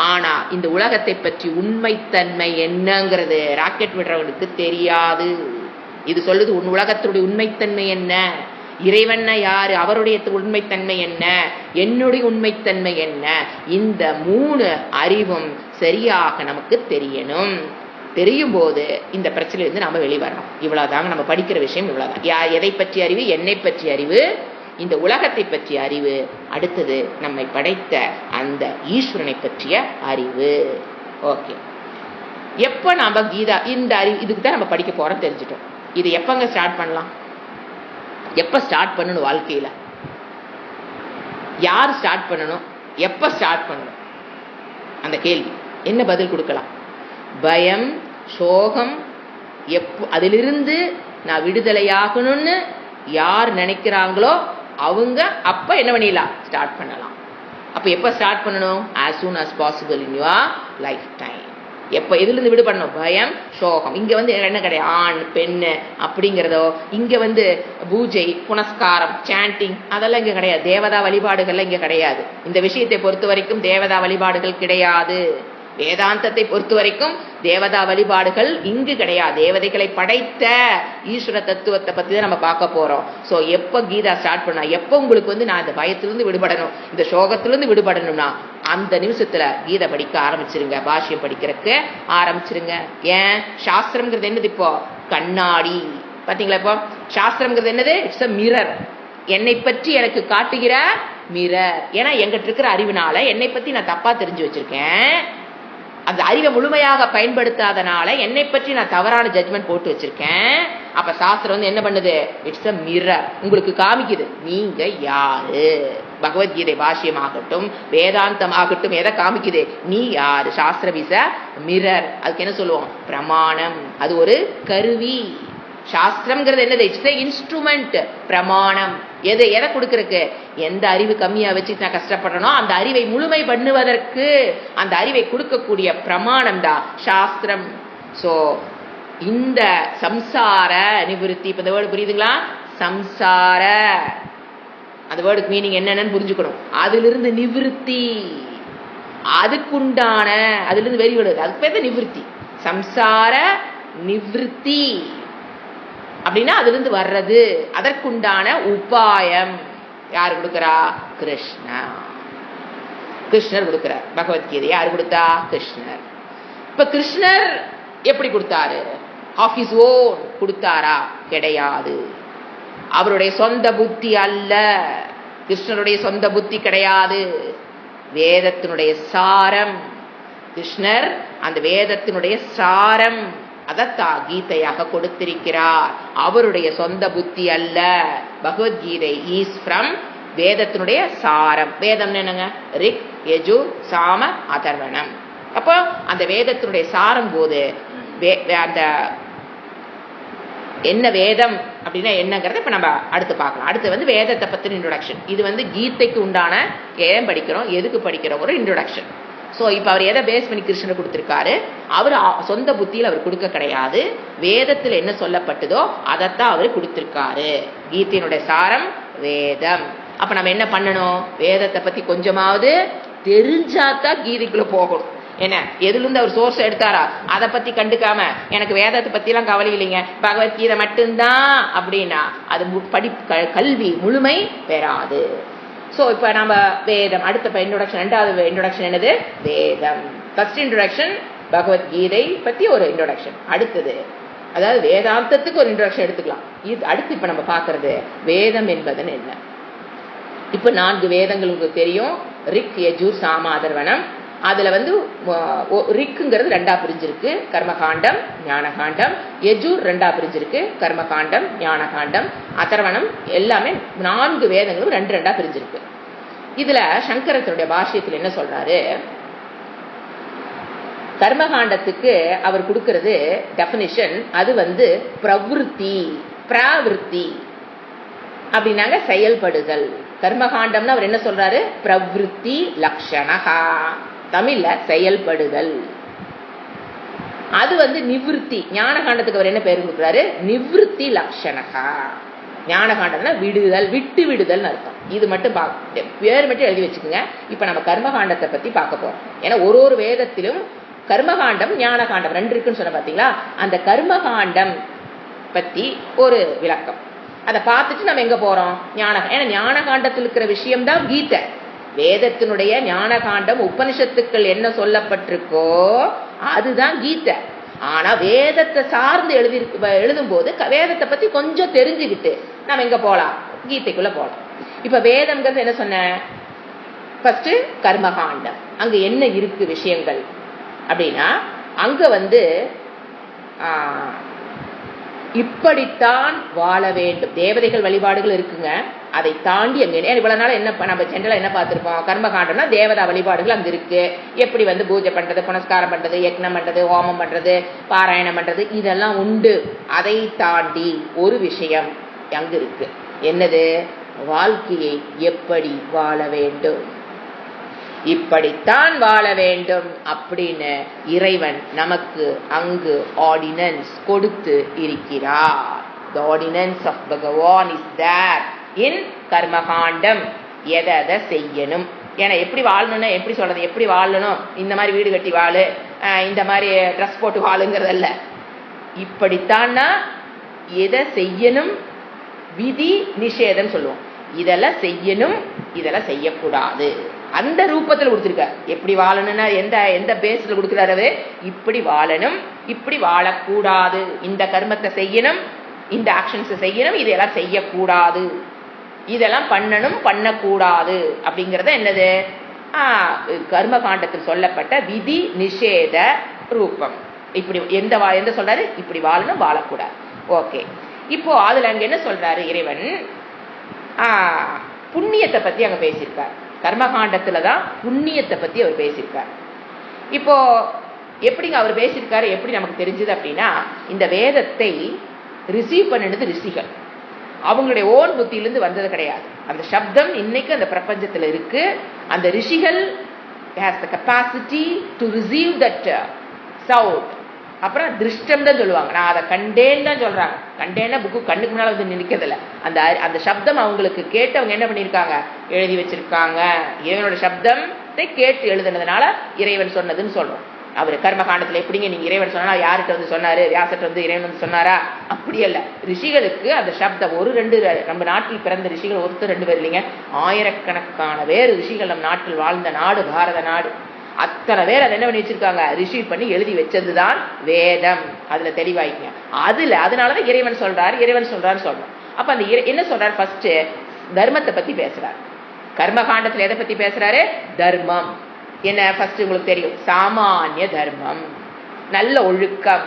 ஆனா இந்த உலகத்தை பற்றி உண்மைத்தன்மை என்னங்கிறது ராக்கெட் விடுறவனுக்கு தெரியாது. இது சொல்லுது உன் உலகத்துடைய உண்மைத்தன்மை என்ன, இறைவன் யாரு, அவருடைய உண்மைத்தன்மை என்ன, என்னுடைய உண்மைத்தன்மை என்ன. இந்த மூணு அறிவும் சரியாக நமக்கு தெரியணும். தெரியும் போது இந்த பிரச்சனையிலிருந்து நாம வெளிவரணும். இவ்வளவுதாங்க நம்ம படிக்கிற விஷயம். இவ்வளவுதான். எதை பற்றிய அறிவு? என்னை பற்றிய அறிவு, இந்த உலகத்தை பற்றிய அறிவு, அடுத்தது நம்மை படைத்த அந்த ஈஸ்வரனை பற்றிய அறிவு. ஓகே, எப்ப நாம கீதா இந்த அறிவு இதுக்கு தான் நம்ம படிக்க போறோம் தெரிஞ்சுட்டோம். இது எப்பங்க ஸ்டார்ட் பண்ணலாம்? எப்ப ஸ்டார்ட் பண்ணணும்? வாழ்க்கையில யார் ஸ்டார்ட் பண்ணணும்? எப்ப ஸ்டார்ட் பண்ணணும்? அந்த கேள்வி என்ன பதில் கொடுக்கலாம்? பயம், சோகம், அதிலிருந்து நான் விடுதலையாகணும்னு யார் நினைக்கிறாங்களோ அவங்க அப்ப என்ன பண்ணிடலாம்? ஸ்டார்ட் பண்ணலாம். அப்ப எப்ப ஸ்டார்ட் பண்ணணும்? as soon as possible in your lifetime. எப்ப எதுல விடுபடணும்? பயம், சோகம். இங்க என்ன கிடையாது? ஆண் பெண்ணு அப்படிங்கிறதோ, இங்க பூஜை புனஸ்காரம் சாண்டிங் அதெல்லாம் இங்க கிடையாது. தேவதா வழிபாடுகள்லாம் இங்க கிடையாது. இந்த விஷயத்தை பொறுத்த வரைக்கும் தேவதா வழிபாடுகள் கிடையாது. வேதாந்தத்தை பொறுத்த வரைக்கும் தேவதா வழிபாடுகள் இங்கு கிடையாது. தேவதைகளை படைத்த ஈஸ்வர தத்துவத்தை பத்தி தான் நம்ம பார்க்க போறோம். சோ எப்ப கீதா ஸ்டார்ட் பண்ணா, எப்ப உங்களுக்கு நான் இந்த பயத்திலிருந்து விடுபடணும், இந்த சோகத்திலிருந்து விடுபடணும்னா அந்த நிமிஷத்துல கீதை படிக்க ஆரம்பிச்சிருங்க. பாஷ்யம் படிக்கிறதுக்கு ஆரம்பிச்சிருங்க. ஏன்? சாஸ்திரம்ங்கிறது என்னது? இப்போ கண்ணாடி. பாத்தீங்களா? இப்போ சாஸ்திரம்ங்கிறது என்னது? It's a mirror. என்னை பற்றி எனக்கு காட்டுகிற மிரர். ஏன்னா எங்கிட்ட இருக்கிற அறிவினால என்னை பத்தி நான் தப்பா தெரிஞ்சு வச்சிருக்கேன். அந்த அறிவை முழுமையாக பயன்படுத்தாதனால என்னை பற்றி நான் தவறான ஜட்மெண்ட் போட்டு வச்சிருக்கேன். அப்ப சாஸ்திரம் என்ன பண்ணுது? It's a mirror. உங்களுக்கு காமிக்குது நீங்க யாரு. பகவத்கீதை பாஷ்யம் ஆகட்டும், வேதாந்தம் ஆகட்டும், எதை காமிக்குது? நீ யாரு. சாஸ்திரம் இஸ் அ மிரர். அதுக்கு என்ன சொல்லுவோம்? பிரமாணம். அது ஒரு கருவி. சாஸ்திரம்ங்கிறது என்னது? It's instrument. பிரமாணம். எதை கொடுக்கறதுக்கு? எந்த அறிவு கம்மியா வச்சு நான் கஷ்டப்படுறனோ அந்த அறிவை முழுமை பண்ணுவதற்கு அந்த அறிவை கொடுக்கக்கூடிய பிரமாணம் தான் சாஸ்திரம். சோ இந்த சம்சார நிவிருத்தி, இப்ப இந்த வேர்டு புரியுதுங்களா? சம்சார அந்த வேர்டுக்கு மீனிங் என்னன்னு புரிஞ்சுக்கணும். அதிலிருந்து நிவிருத்தி, அதுக்குண்டான அதிலிருந்து வெளிவிடுது, அதுக்கு பேர் நிவிருத்தி. சம்சார நிவிருத்தி அப்படின்னா அதிலிருந்து வர்றது, அதற்குண்டான உபாயம் யாரு கொடுக்கிறா? கிருஷ்ணர் கொடுக்கிறார். பகவத்கீதை யாரு கொடுத்தா? கிருஷ்ணர். இப்ப கிருஷ்ணர் எப்படி கொடுத்தாரு? ஆஃப் ஹிஸ் ஓன் கொடுத்தாரா? கிடையாது. அவருடைய சொந்த புத்தி அல்ல. கிருஷ்ணருடைய சொந்த புத்தி கிடையாது. வேதத்தினுடைய சாரம். கிருஷ்ணர் அந்த வேதத்தினுடைய சாரம் அதத்தான் கீதையாக கொடுத்திருக்கிறார். அவருடைய சொந்த புத்தி அல்ல. பகவத்கீதை இஸ் ஃப்ரம் வேதத்தினுடைய சாரம். வேதம் என்னங்க? ரிக், யஜு, சாம, அதர்வணம். அப்போ அந்த வேதத்தினுடைய சாரம் போது அந்த என்ன வேதம் அப்படின்னா என்னங்கிறத இப்ப நம்ம அடுத்து பார்க்கலாம். அடுத்து வேதத்தை பத்தின இன்ட்ரோடக்ஷன். இது கீதைக்கு உண்டான ஏன் படிக்கிறோம், எதுக்கு படிக்கிறோம், ஒரு இன்ட்ரோடக்ஷன். சோ இப்ப அவர் எதை பேஸ் பண்ணி கிருஷ்ணர் கொடுத்திருக்காரு? அவர் சொந்த புத்தியில் அவர் கொடுக்க கிடையாது. வேதத்துல என்ன சொல்லப்பட்டதோ அதைத்தான் அவர் கொடுத்திருக்காரு. கீதையினுடைய சாரம் வேதம். அப்ப நம்ம என்ன பண்ணணும்? வேதத்தை பத்தி கொஞ்சமாவது தெரிஞ்சாதான் கீதைக்குள்ள போகணும். என்ன எதுலேருந்து அவர் சோர்ஸ் எடுத்தாரா அதை பற்றி கண்டுக்காம எனக்கு வேதத்தை பற்றிலாம் கவலை இல்லைங்க பகவத்கீதை மட்டும்தான் அப்படின்னா அது கல்வி முழுமை பெறாது. ஸோ இப்போ நம்ம வேதம் அடுத்த இன்ட்ரோடக்ஷன், ரெண்டாவது இன்ட்ரோடக்ஷன் என்னது? வேதம். ஃபர்ஸ்ட் இன்ட்ரோடக்ஷன் பகவத்கீதை பற்றி ஒரு இன்ட்ரோடக்ஷன். அடுத்தது அதாவது வேதாந்தத்துக்கு ஒரு இன்ட்ரோடக்ஷன் எடுத்துக்கலாம். இது அடுத்து இப்போ நம்ம பார்க்கறது வேதம் என்பதன் என்ன. இப்போ 4 வேதங்கள் உங்களுக்கு தெரியும். ரிக், யஜுர், சாம, அதர்வனம். அதில் ரிக்குங்கிறது 2ஆ பிரிஞ்சிருக்கு, கர்மகாண்டம் ஞானகாண்டம். யஜுர் 2ஆ பிரிஞ்சிருக்கு, கர்மகாண்டம் ஞானகாண்டம். அதர்வனம் எல்லாமே 4 வேதங்களும் 2ஆ பிரிஞ்சிருக்கு. இதுல சங்கரத்தினுடைய பாஷ்யத்தில் என்ன சொல்றாரு? கர்மகாண்டத்துக்கு அவர் கொடுக்கிறது டெஃபினிஷன், அது பிரவிருத்தி அப்படின்னாங்க செயல்படுதல். கர்மகாண்டம்னு அவர் என்ன சொல்றாரு? பிரவிருத்தி லக்ஷணஹா, தமிழ்ல செயல்படுதல். அது நிவிருத்தி. ஞானகாண்டத்துக்கு அவர் என்ன பேர் கொடுக்குறாரு? நிவிருத்தி லக்ஷணஹா. ஞானகாண்டம்னா விடுதல், விட்டு விடுதல் அர்த்தம். இது மட்டும் பேர் மட்டும் எழுதி வச்சுக்கோங்க. இப்ப நம்ம கர்மகாண்டத்தை பத்தி பார்க்க போறோம். ஏன்னா ஒரு வேதத்திலும் கர்மகாண்டம் ஞானகாண்டம் 2 இருக்குன்னு சொன்ன பாத்தீங்களா? அந்த கர்மகாண்டம் பத்தி ஒரு விளக்கம். அதை பார்த்துட்டு நம்ம எங்க போறோம்? ஏன்னா ஞானகாண்டத்தில் இருக்கிற விஷயம்தான் கீதை. வேதத்தினுடைய ஞானகாண்டம் உபனிஷத்துக்கள் என்ன சொல்லப்பட்டிருக்கோ அதுதான் கீதை. ஆனா வேதத்தை சார்ந்து எழுதும் போது வேதத்தை பத்தி கொஞ்சம் தெரிஞ்சுக்கிட்டு நம்ம எங்க போலாம்? கீதைக்குள்ள போலாம். இப்ப வேதம்ங்கிறது என்ன சொன்ன? ஃபர்ஸ்ட் கர்மகாண்டம். அங்க என்ன இருக்கு விஷயங்கள் அப்படின்னா, அங்க இப்படித்தான் வாழ வேண்டும். தேவதைகள் வழிபாடுகள் இருக்குங்க. அதை தாண்டி அங்க இவ்வளவு நாள் என்ன நம்ம ஜென்ரலா என்ன பார்த்திருப்போம்? கர்மகாண்டம்னா தேவதா வழிபாடுகள் அங்க இருக்கு. எப்படி பூஜை பண்றது, புனஸ்காரம் பண்றது, யக்னம் பண்றது, ஹோமம் பண்றது, பாராயணம் பண்றது, இதெல்லாம் உண்டு. அதை தாண்டி ஒரு விஷயம் அங்க இருக்கு. என்னது? வாழ்க்கையை எப்படி வாழ வேண்டும், இப்படித்தான் வாழ வேண்டும் அப்படின்னு இறைவன் நமக்கு அங்கு ஆர்டினன்ஸ் கொடுத்து இருக்கிறார். The ordinance of Bhagavan is there in கர்மகாண்டம். எதை செய்யணும், ஏன்னா எப்படி வாழணும்னா எப்படி சொல்றது? எப்படி வாழணும்? இந்த மாதிரி வீடு கட்டி வாழு, இந்த மாதிரி ட்ரெஸ் போட்டு வாழுங்கிறதல்ல. இப்படித்தான்னா எதை செய்யணும், விதி நிஷேதம் சொல்லுவோம். இதெல்லாம் செய்யணும், இதெல்லாம் செய்யக்கூடாது. அந்த ரூபத்தில் கொடுத்திருக்க. எப்படி வாழணும்னா எந்த பேஸ்ல கொடுக்கிறாரு? இப்படி வாழணும், இப்படி வாழக்கூடாது, இந்த கர்மத்தை செய்யணும், இந்த ஆக்ஷன்ஸ் செய்யணும், இதெல்லாம் செய்யக்கூடாது, இதெல்லாம் பண்ணணும், பண்ணக்கூடாது அப்படிங்கறத என்னது? கர்மகாண்டத்தில் சொல்லப்பட்ட விதி நிஷேத ரூபம். இப்படி எந்த சொல்றாரு? இப்படி வாழணும், வாழக்கூடாது. ஓகே. இப்போ அதுல அங்க என்ன சொல்றாரு இறைவன்? புண்ணியத்தை பத்தி அங்க பேசியிருக்கார். கர்மகாண்டத்துலதான் புண்ணியத்தை பத்தி அவர் பேசியிருக்கார். இப்போ எப்படிங்க அவர் பேசியிருக்காரு? எப்படி நமக்கு தெரிஞ்சது அப்படின்னா, இந்த வேதத்தை ரிசீவ் பண்ணினது ரிஷிகள். அவங்களுடைய ஓன் புத்தியிலிருந்து வந்தது கிடையாது. அந்த சப்தம் இன்னைக்கு அந்த பிரபஞ்சத்துல இருக்கு. அந்த ரிஷிகள் has the capacity to receive that sound. அப்புறம் திருஷ்டம் தான் சொல்லுவாங்க. நான் அதை கண்டேன்னு தான் சொல்றாங்க. கண்டேன்னா புக்கு கண்ணுக்கு முன்னால நிற்கிறதில்ல. அந்த சப்தம் அவங்களுக்கு கேட்டு அவங்க என்ன பண்ணியிருக்காங்க? எழுதி வச்சிருக்காங்க. இறைவனோட சப்தத்தை கேட்டு எழுதுனதுனால இறைவன் சொன்னதுன்னு சொல்றோம். அவர் கர்மகாண்டத்துல எப்படிங்க நீங்க இறைவன் சொன்னா யார்கிட்ட சொன்னாரு? வியாசர்கிட்ட இறைவன் சொன்னாரா? அப்படி அல்ல. ரிஷிகளுக்கு அந்த சப்தம் 1-2 நம்ம நாட்டில் பிறந்த ரிஷிகள் 1-2 பேர் இல்லைங்க, ஆயிரக்கணக்கான பேர் ரிஷிகள் நம் நாட்டில் வாழ்ந்த நாடு பாரத நாடு. அத்தனை பேர் அதை என்ன பண்ணி வச்சிருக்காங்க? ரிசீவ் பண்ணி எழுதி வச்சதுதான் வேதம். அதுல தெளிவாய்க்குங்க. அதனாலதான் இறைவன் சொல்றான்னு சொல்றோம். அப்ப அந்த என்ன சொல்றாரு? ஃபர்ஸ்ட் தர்மத்தை பத்தி பேசுறாரு. கர்மகாண்டத்துல எதை பத்தி பேசுறாரு? தர்மம். என்ன ஃபர்ஸ்ட் உங்களுக்கு தெரியும், சாமானிய தர்மம், நல்ல ஒழுக்கம்.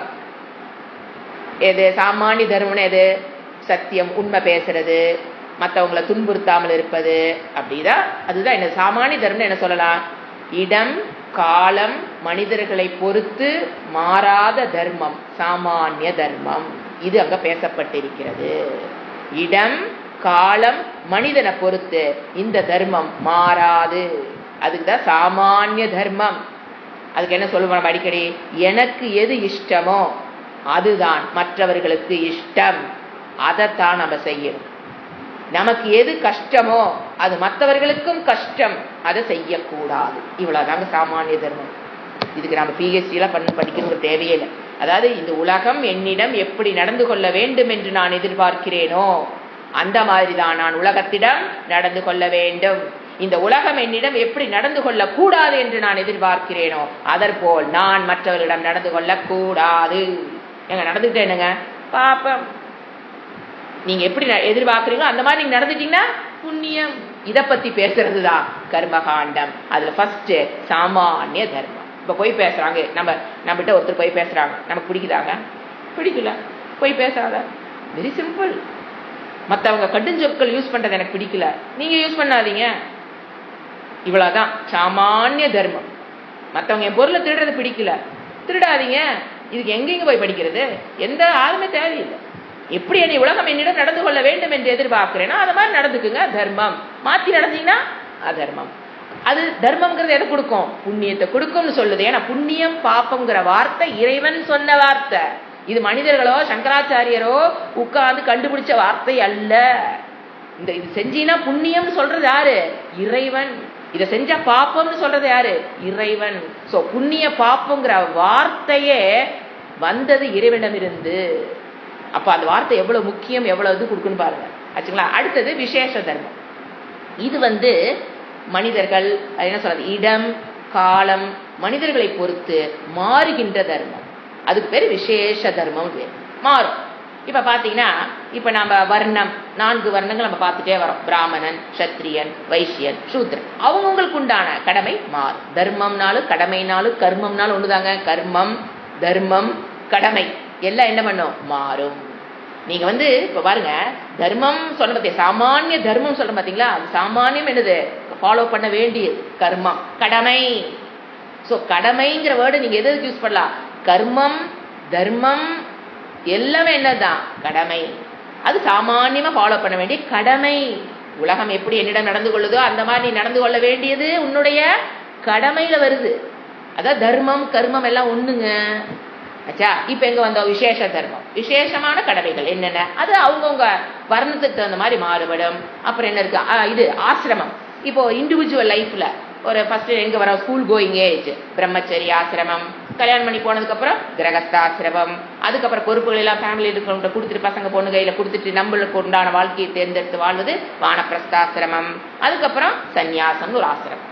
எது சாமானிய தர்மம்னு? எது? சத்தியம், உண்மை பேசுறது, மற்றவங்களை துன்புறுத்தாமல் இருப்பது. அப்படிதான் அதுதான் என்ன சாமானிய தர்மம். என்ன சொல்லலாம்? இடம் காலம் மனிதர்களை பொறுத்து மாறாத தர்மம் சாமானிய தர்மம். இது அங்க பேசப்பட்டிருக்கிறது. இடம் காலம் மனிதனை பொறுத்து இந்த தர்மம் மாறாது. அதுக்குதான் சாமானிய தர்மம். அதுக்கு என்ன சொல்லுவோம் அடிக்கடி? எனக்கு எது இஷ்டமோ அதுதான் மற்றவர்களுக்கு இஷ்டம், அதைத்தான் நம்ம செய்யணும். நமக்கு எது கஷ்டமோ அது மற்றவர்களுக்கும் கஷ்டம், அதை செய்யக்கூடாது. இவ்வளவுதாங்க சாமானிய தர்மம். இதுக்கு நம்ம பிஹெச்டிலாம் படிக்கணுங்கிற தேவையே இல்லை. அதாவது இந்த உலகம் என்னிடம் எப்படி நடந்து கொள்ள வேண்டும் என்று நான் எதிர்பார்க்கிறேனோ அந்த மாதிரி தான் நான் உலகத்திடம் நடந்து கொள்ள வேண்டும். இந்த உலகம் என்னிடம் எப்படி நடந்து கொள்ள கூடாது என்று நான் எதிர்பார்க்கிறேனோ அதற்போல் நான் மற்றவர்களிடம் நடந்து கொள்ள கூடாது. எங்க நடந்துக்கிட்டே என்னங்க பாப்பம். நீங்க எப்படி எதிர்பார்க்கிறீங்களோ அந்த மாதிரி நீங்க நடந்துட்டீங்கன்னா புண்ணியம். இதை பத்தி பேசுறது தான் கர்மகாண்டம். அதுல ஃபர்ஸ்ட் சாமானிய தர்மம். இப்ப போய் பேசுறாங்க, நம்மகிட்ட ஒருத்தர் போய் பேசுறாங்க, நமக்கு பிடிக்குதாங்க? பிடிக்கல, போய் பேசாத. Very simple. மற்றவங்க கடுஞ்சொற்கள் யூஸ் பண்றது எனக்கு பிடிக்கல, நீங்க யூஸ் பண்ணாதீங்க. இவ்வளவுதான் சாமானிய தர்மம். மற்றவங்க என் பொருளை திருடுறது பிடிக்கல, திருடாதீங்க. இதுக்கு எங்கெங்க போய் படிக்கிறது? எந்த ஆளுமே தேவையில்லை. எப்படி என்னை உலகம் என்னிடம் நடந்து கொள்ள வேண்டும் என்று எதிர்பார்க்கிறேன்னா அது மாதிரி நடந்துக்குங்க. தர்மம். மாற்றி நடந்தீங்கன்னா அதர்மம். அது தர்மம்ங்கிறது எதை கொடுக்கும்? புண்ணியத்தை கொடுக்கும்னு சொல்லுது. ஏன்னா புண்ணியம் பாப்பம்ங்கிற வார்த்தை இறைவன் சொன்ன வார்த்தை. இது மனிதர்களோ சங்கராச்சாரியரோ உட்கார்ந்து கண்டுபிடிச்ச வார்த்தை அல்ல. இது செஞ்சீங்கன்னா புண்ணியம்னு சொல்றது யாரு? இறைவன். இதை செஞ்சா பாப்பம்னு சொல்றது யாரு? இறைவன். சோ புண்ணிய பாப்பம்ங்கிற வார்த்தையே வந்தது இறைவனிடமிருந்து. அப்ப அந்த வார்த்தை எவ்வளவு முக்கியம், எவ்வளவு இது கொடுக்குன்னு பாருங்க ஆச்சுங்களா. அடுத்தது விசேஷ தர்மம். இது மனிதர்கள் என்ன சொல்றது, இடம் காலம் மனிதர்களை பொறுத்து மாறுகின்ற தர்மம். அதுக்கு பேர் விசேஷ தர்மம். மாறும். இப்ப பாத்தீங்கன்னா இப்ப நம்ம வர்ணம் 4 வர்ணங்கள் நம்ம பார்த்துட்டே வரோம். பிராமணன், சத்திரியன், வைசியன், சூத்ரன். அவங்களுக்கு உண்டான கடமை மாறும். தர்மம்னாலும் கடமைனாலும் கர்மம்னாலும் ஒண்ணுதாங்க. கர்மம் தர்மம் கடமை எல்லாம் என்ன பண்ணும்? மாறும். நீங்க இப்ப பாருங்க, தர்மம் சொல்ல பார்த்தீங்க, சாமானிய தர்மம் சொல்ல பாத்தீங்களா? அது சாமானியம் என்னது? ஃபாலோ பண்ண வேண்டியது கர்மம். கடமை. சோ கடமைங்கிற வேர்டு நீங்க எதுக்கு யூஸ் பண்ணலாம்? கர்மம் தர்மம் எல்லாமே என்னதான்? கடமை. அது சாமானியமா ஃபாலோ பண்ண வேண்டிய கடமை. உலகம் எப்படி என்னிடம் நடந்து கொள்ளுதோ அந்த மாதிரி நீ நடந்து கொள்ள வேண்டியது உன்னுடைய கடமையில வருது. அதான் தர்மம் கர்மம் எல்லாம் ஒண்ணுங்க. ஆச்சா. இப்ப எங்க வந்தோம்? விசேஷ தர்மம். விசேஷமான கடமைகள் என்னென்ன? அது அவங்கவுங்க வர்ணத்துக்கு தகுந்த மாதிரி மாறுபடும். அப்புறம் என்ன இருக்கு? இது ஆசிரமம். இப்போ இண்டிவிஜுவல் லைஃப்ல ஒரு ஃபர்ஸ்ட் எங்க வர ஸ்கூல் கோயிங் ஏஜ் பிரம்மச்சரி ஆசிரமம், கல்யாணம் பண்ணி போனதுக்கு அப்புறம் கிரகஸ்தாசிரமம், அதுக்கப்புறம் பொறுப்புகள் எல்லாம் ஃபேமிலி இருக்கிறவங்க கொடுத்துட்டு பசங்க பொண்ணு கையில கொடுத்துட்டு நம்மளுக்கு உண்டான வாழ்க்கையை தேர்ந்தெடுத்து வாழ்வது வானப்பிரஸ்தாசிரமம். அதுக்கப்புறம் சந்நியாசம் ஒரு ஆசிரமம்.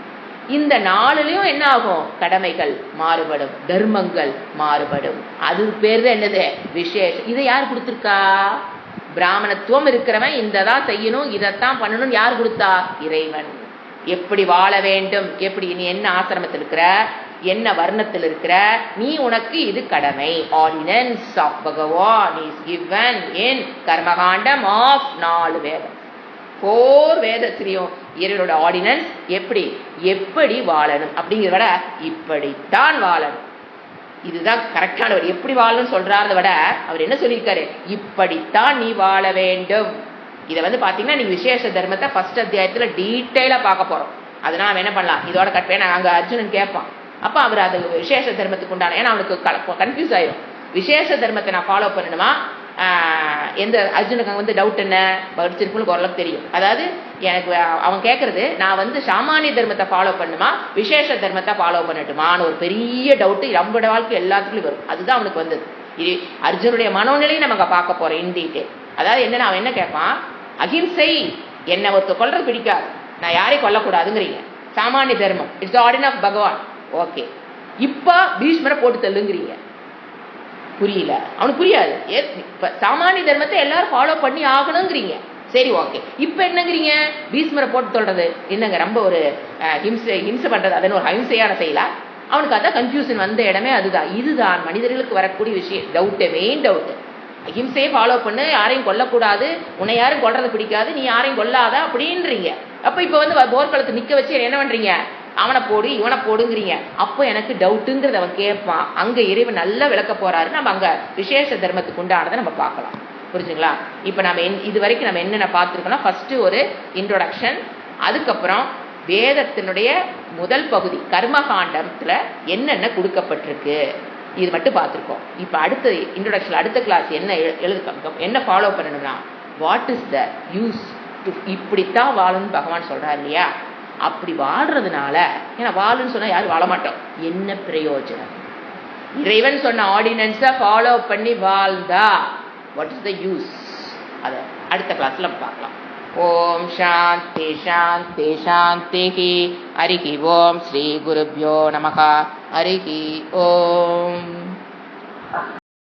இந்த 4லயும் என்ன ஆகும்? கடமைகள் மாறுபடும், தர்மங்கள் மாறுபடும். அது பேர் தான் என்னது? விசேஷம். இதை யார் கொடுத்திருக்கா? பிராமணத்துவம் இருக்கிறவன் இந்ததான் செய்யணும், இதைத்தான் பண்ணணும் யார் கொடுத்தா? இறைவன். எப்படி வாழ வேண்டும், எப்படி நீ என்ன ஆசிரமத்தில் இருக்கிற, என்ன வர்ணத்தில் இருக்கிற, நீ உனக்கு இது கடமை. ஆர்டினன்ஸ் ஆஃப் பகவான் இஸ் கிவன் இன் கர்மகாண்டம் ஆஃப் 4 வேதம். 4 வேதத்திலையும் இறைவனோட ஆர்டினன்ஸ் எப்படி எப்படி வாழணும் அப்படிங்கிறத விட இப்படித்தான் வாழணும். இதுதான் கரெக்டான ஒரு எப்படி வாழணும்னு சொல்றாரத விட அவர் என்ன சொல்லியிருக்காரு? இப்படித்தான் நீ வாழ வேண்டும். இதை பாத்தீங்கன்னா நீங்க விசேஷ தர்மத்தை ஃபர்ஸ்ட் அத்தியாயத்துல டீட்டெயிலா பார்க்க போறோம். அதனால அவன் என்ன பண்ணலாம், இதோட கட் பண்ண அங்க அர்ஜுனன் கேட்பான். அப்ப அவர் அது விசேஷ தர்மத்துக்கு உண்டான, ஏன்னா அவனுக்கு கன்ஃபியூஸ் ஆயிடும். விசேஷ தர்மத்தை நான் ஃபாலோ பண்ணணுமா, எந்த அர்ஜுனுக்கு டவுட் என்ன படிச்சிருக்குன்னு ஓரளவுக்கு தெரியும். அதாவது எனக்கு அவன் கேட்கறது, நான் சாமானிய தர்மத்தை ஃபாலோ பண்ணுமா விசேஷ தர்மத்தை ஃபாலோ பண்ணட்டுமான்னு ஒரு பெரிய டவுட் நம்மளோட வாழ்க்கை எல்லாத்துக்குள்ளயும் வரும். அதுதான் அவனுக்கு வந்தது. இது அர்ஜுனுடைய மனோநிலையை நம்ம பார்க்க போறோம் இன் டீட்டெயில். அதாவது என்னன்னா அவன் என்ன கேட்பான், அகிம்சை, என்ன ஒருத்தர் கொல்றது பிடிக்காது, நான் யாரையும் கொல்லக்கூடாதுங்கிறீங்க, சாமானிய தர்மம், இட்ஸ் தி ஆர்டர் ஆஃப் பகவான். ஓகே, இப்ப பீஷ்மரை போட்டு தள்ளுங்கிறீங்க. புரியல, அவனுக்கு புரியாது. சாமானிய தர்மத்தை எல்லாரும் ஃபாலோ பண்ணி ஆகணுங்கிறீங்க. சரி ஓகே, இப்ப என்னங்கிறீங்க, பீஷ்மரை போட்டு சொல்றது என்னங்க, ரொம்ப ஒரு ஹிம்சை பண்றது, அதன் ஒரு அஹிம்சையான செயலா? அவனுக்கு அதான் கன்ஃபியூஷன் வந்த இடமே அதுதான். இதுதான் மனிதர்களுக்கு வரக்கூடிய விஷயம், டவுட், மெயின் டவுட். அஹிம்சையை ஃபாலோ பண்ணு, யாரையும் கொல்லக்கூடாது, உன்னை யாரும் கொல்றது பிடிக்காது, நீ யாரையும் கொல்லாத அப்படின்றீங்க. அப்ப இப்ப போர்க்களத்தை நிக்க வச்சு என்ன பண்றீங்க, அவனை போடு இவனை போடுங்கிறீங்க. அப்போ எனக்கு டவுட்டுங்கிறத அவன் கேட்பான். அங்க இறைவன் நல்லா விளக்க போறாரு. நம்ம அங்க விசேஷ தர்மத்துக்கு உண்டானதை நம்ம பார்க்கலாம். புரிஞ்சுங்களா? இப்ப நம்ம இது வரைக்கும் நம்ம என்னென்ன பார்த்துருக்கோம்னா, ஃபர்ஸ்ட் ஒரு இன்ட்ரோடக்ஷன், அதுக்கப்புறம் வேதத்தினுடைய முதல் பகுதி கர்மகாண்டத்துல என்னென்ன கொடுக்கப்பட்டிருக்கு இது மட்டும் பார்த்துருக்கோம். இப்ப அடுத்த இன்ட்ரோடக்ஷன், அடுத்த கிளாஸ் என்ன ஃபாலோ பண்ணணும்னா, what is the use to, இப்படித்தான் வாழணும்னு பகவான் சொல்றாரு இல்லையா? அப்படி வாழ்றதுனால, ஏன்னா வாழுன்னு சொன்னா யாரும் வாழ மாட்டோம், என்ன பிரயோஜனம்? இறைவன் சொன்ன ஆர்டினன்ஸை ஃபாலோ பண்ணி வாழ்ந்தா வாட் இஸ் த யூஸ்? அதை அடுத்த கிளாஸ்ல பார்க்கலாம். ஓம் சாந்தி சாந்தி சாந்தி. ஹரிஹி ஓம். ஸ்ரீ குருப்யோ நமஹ. ஹரிஹி ஓம்.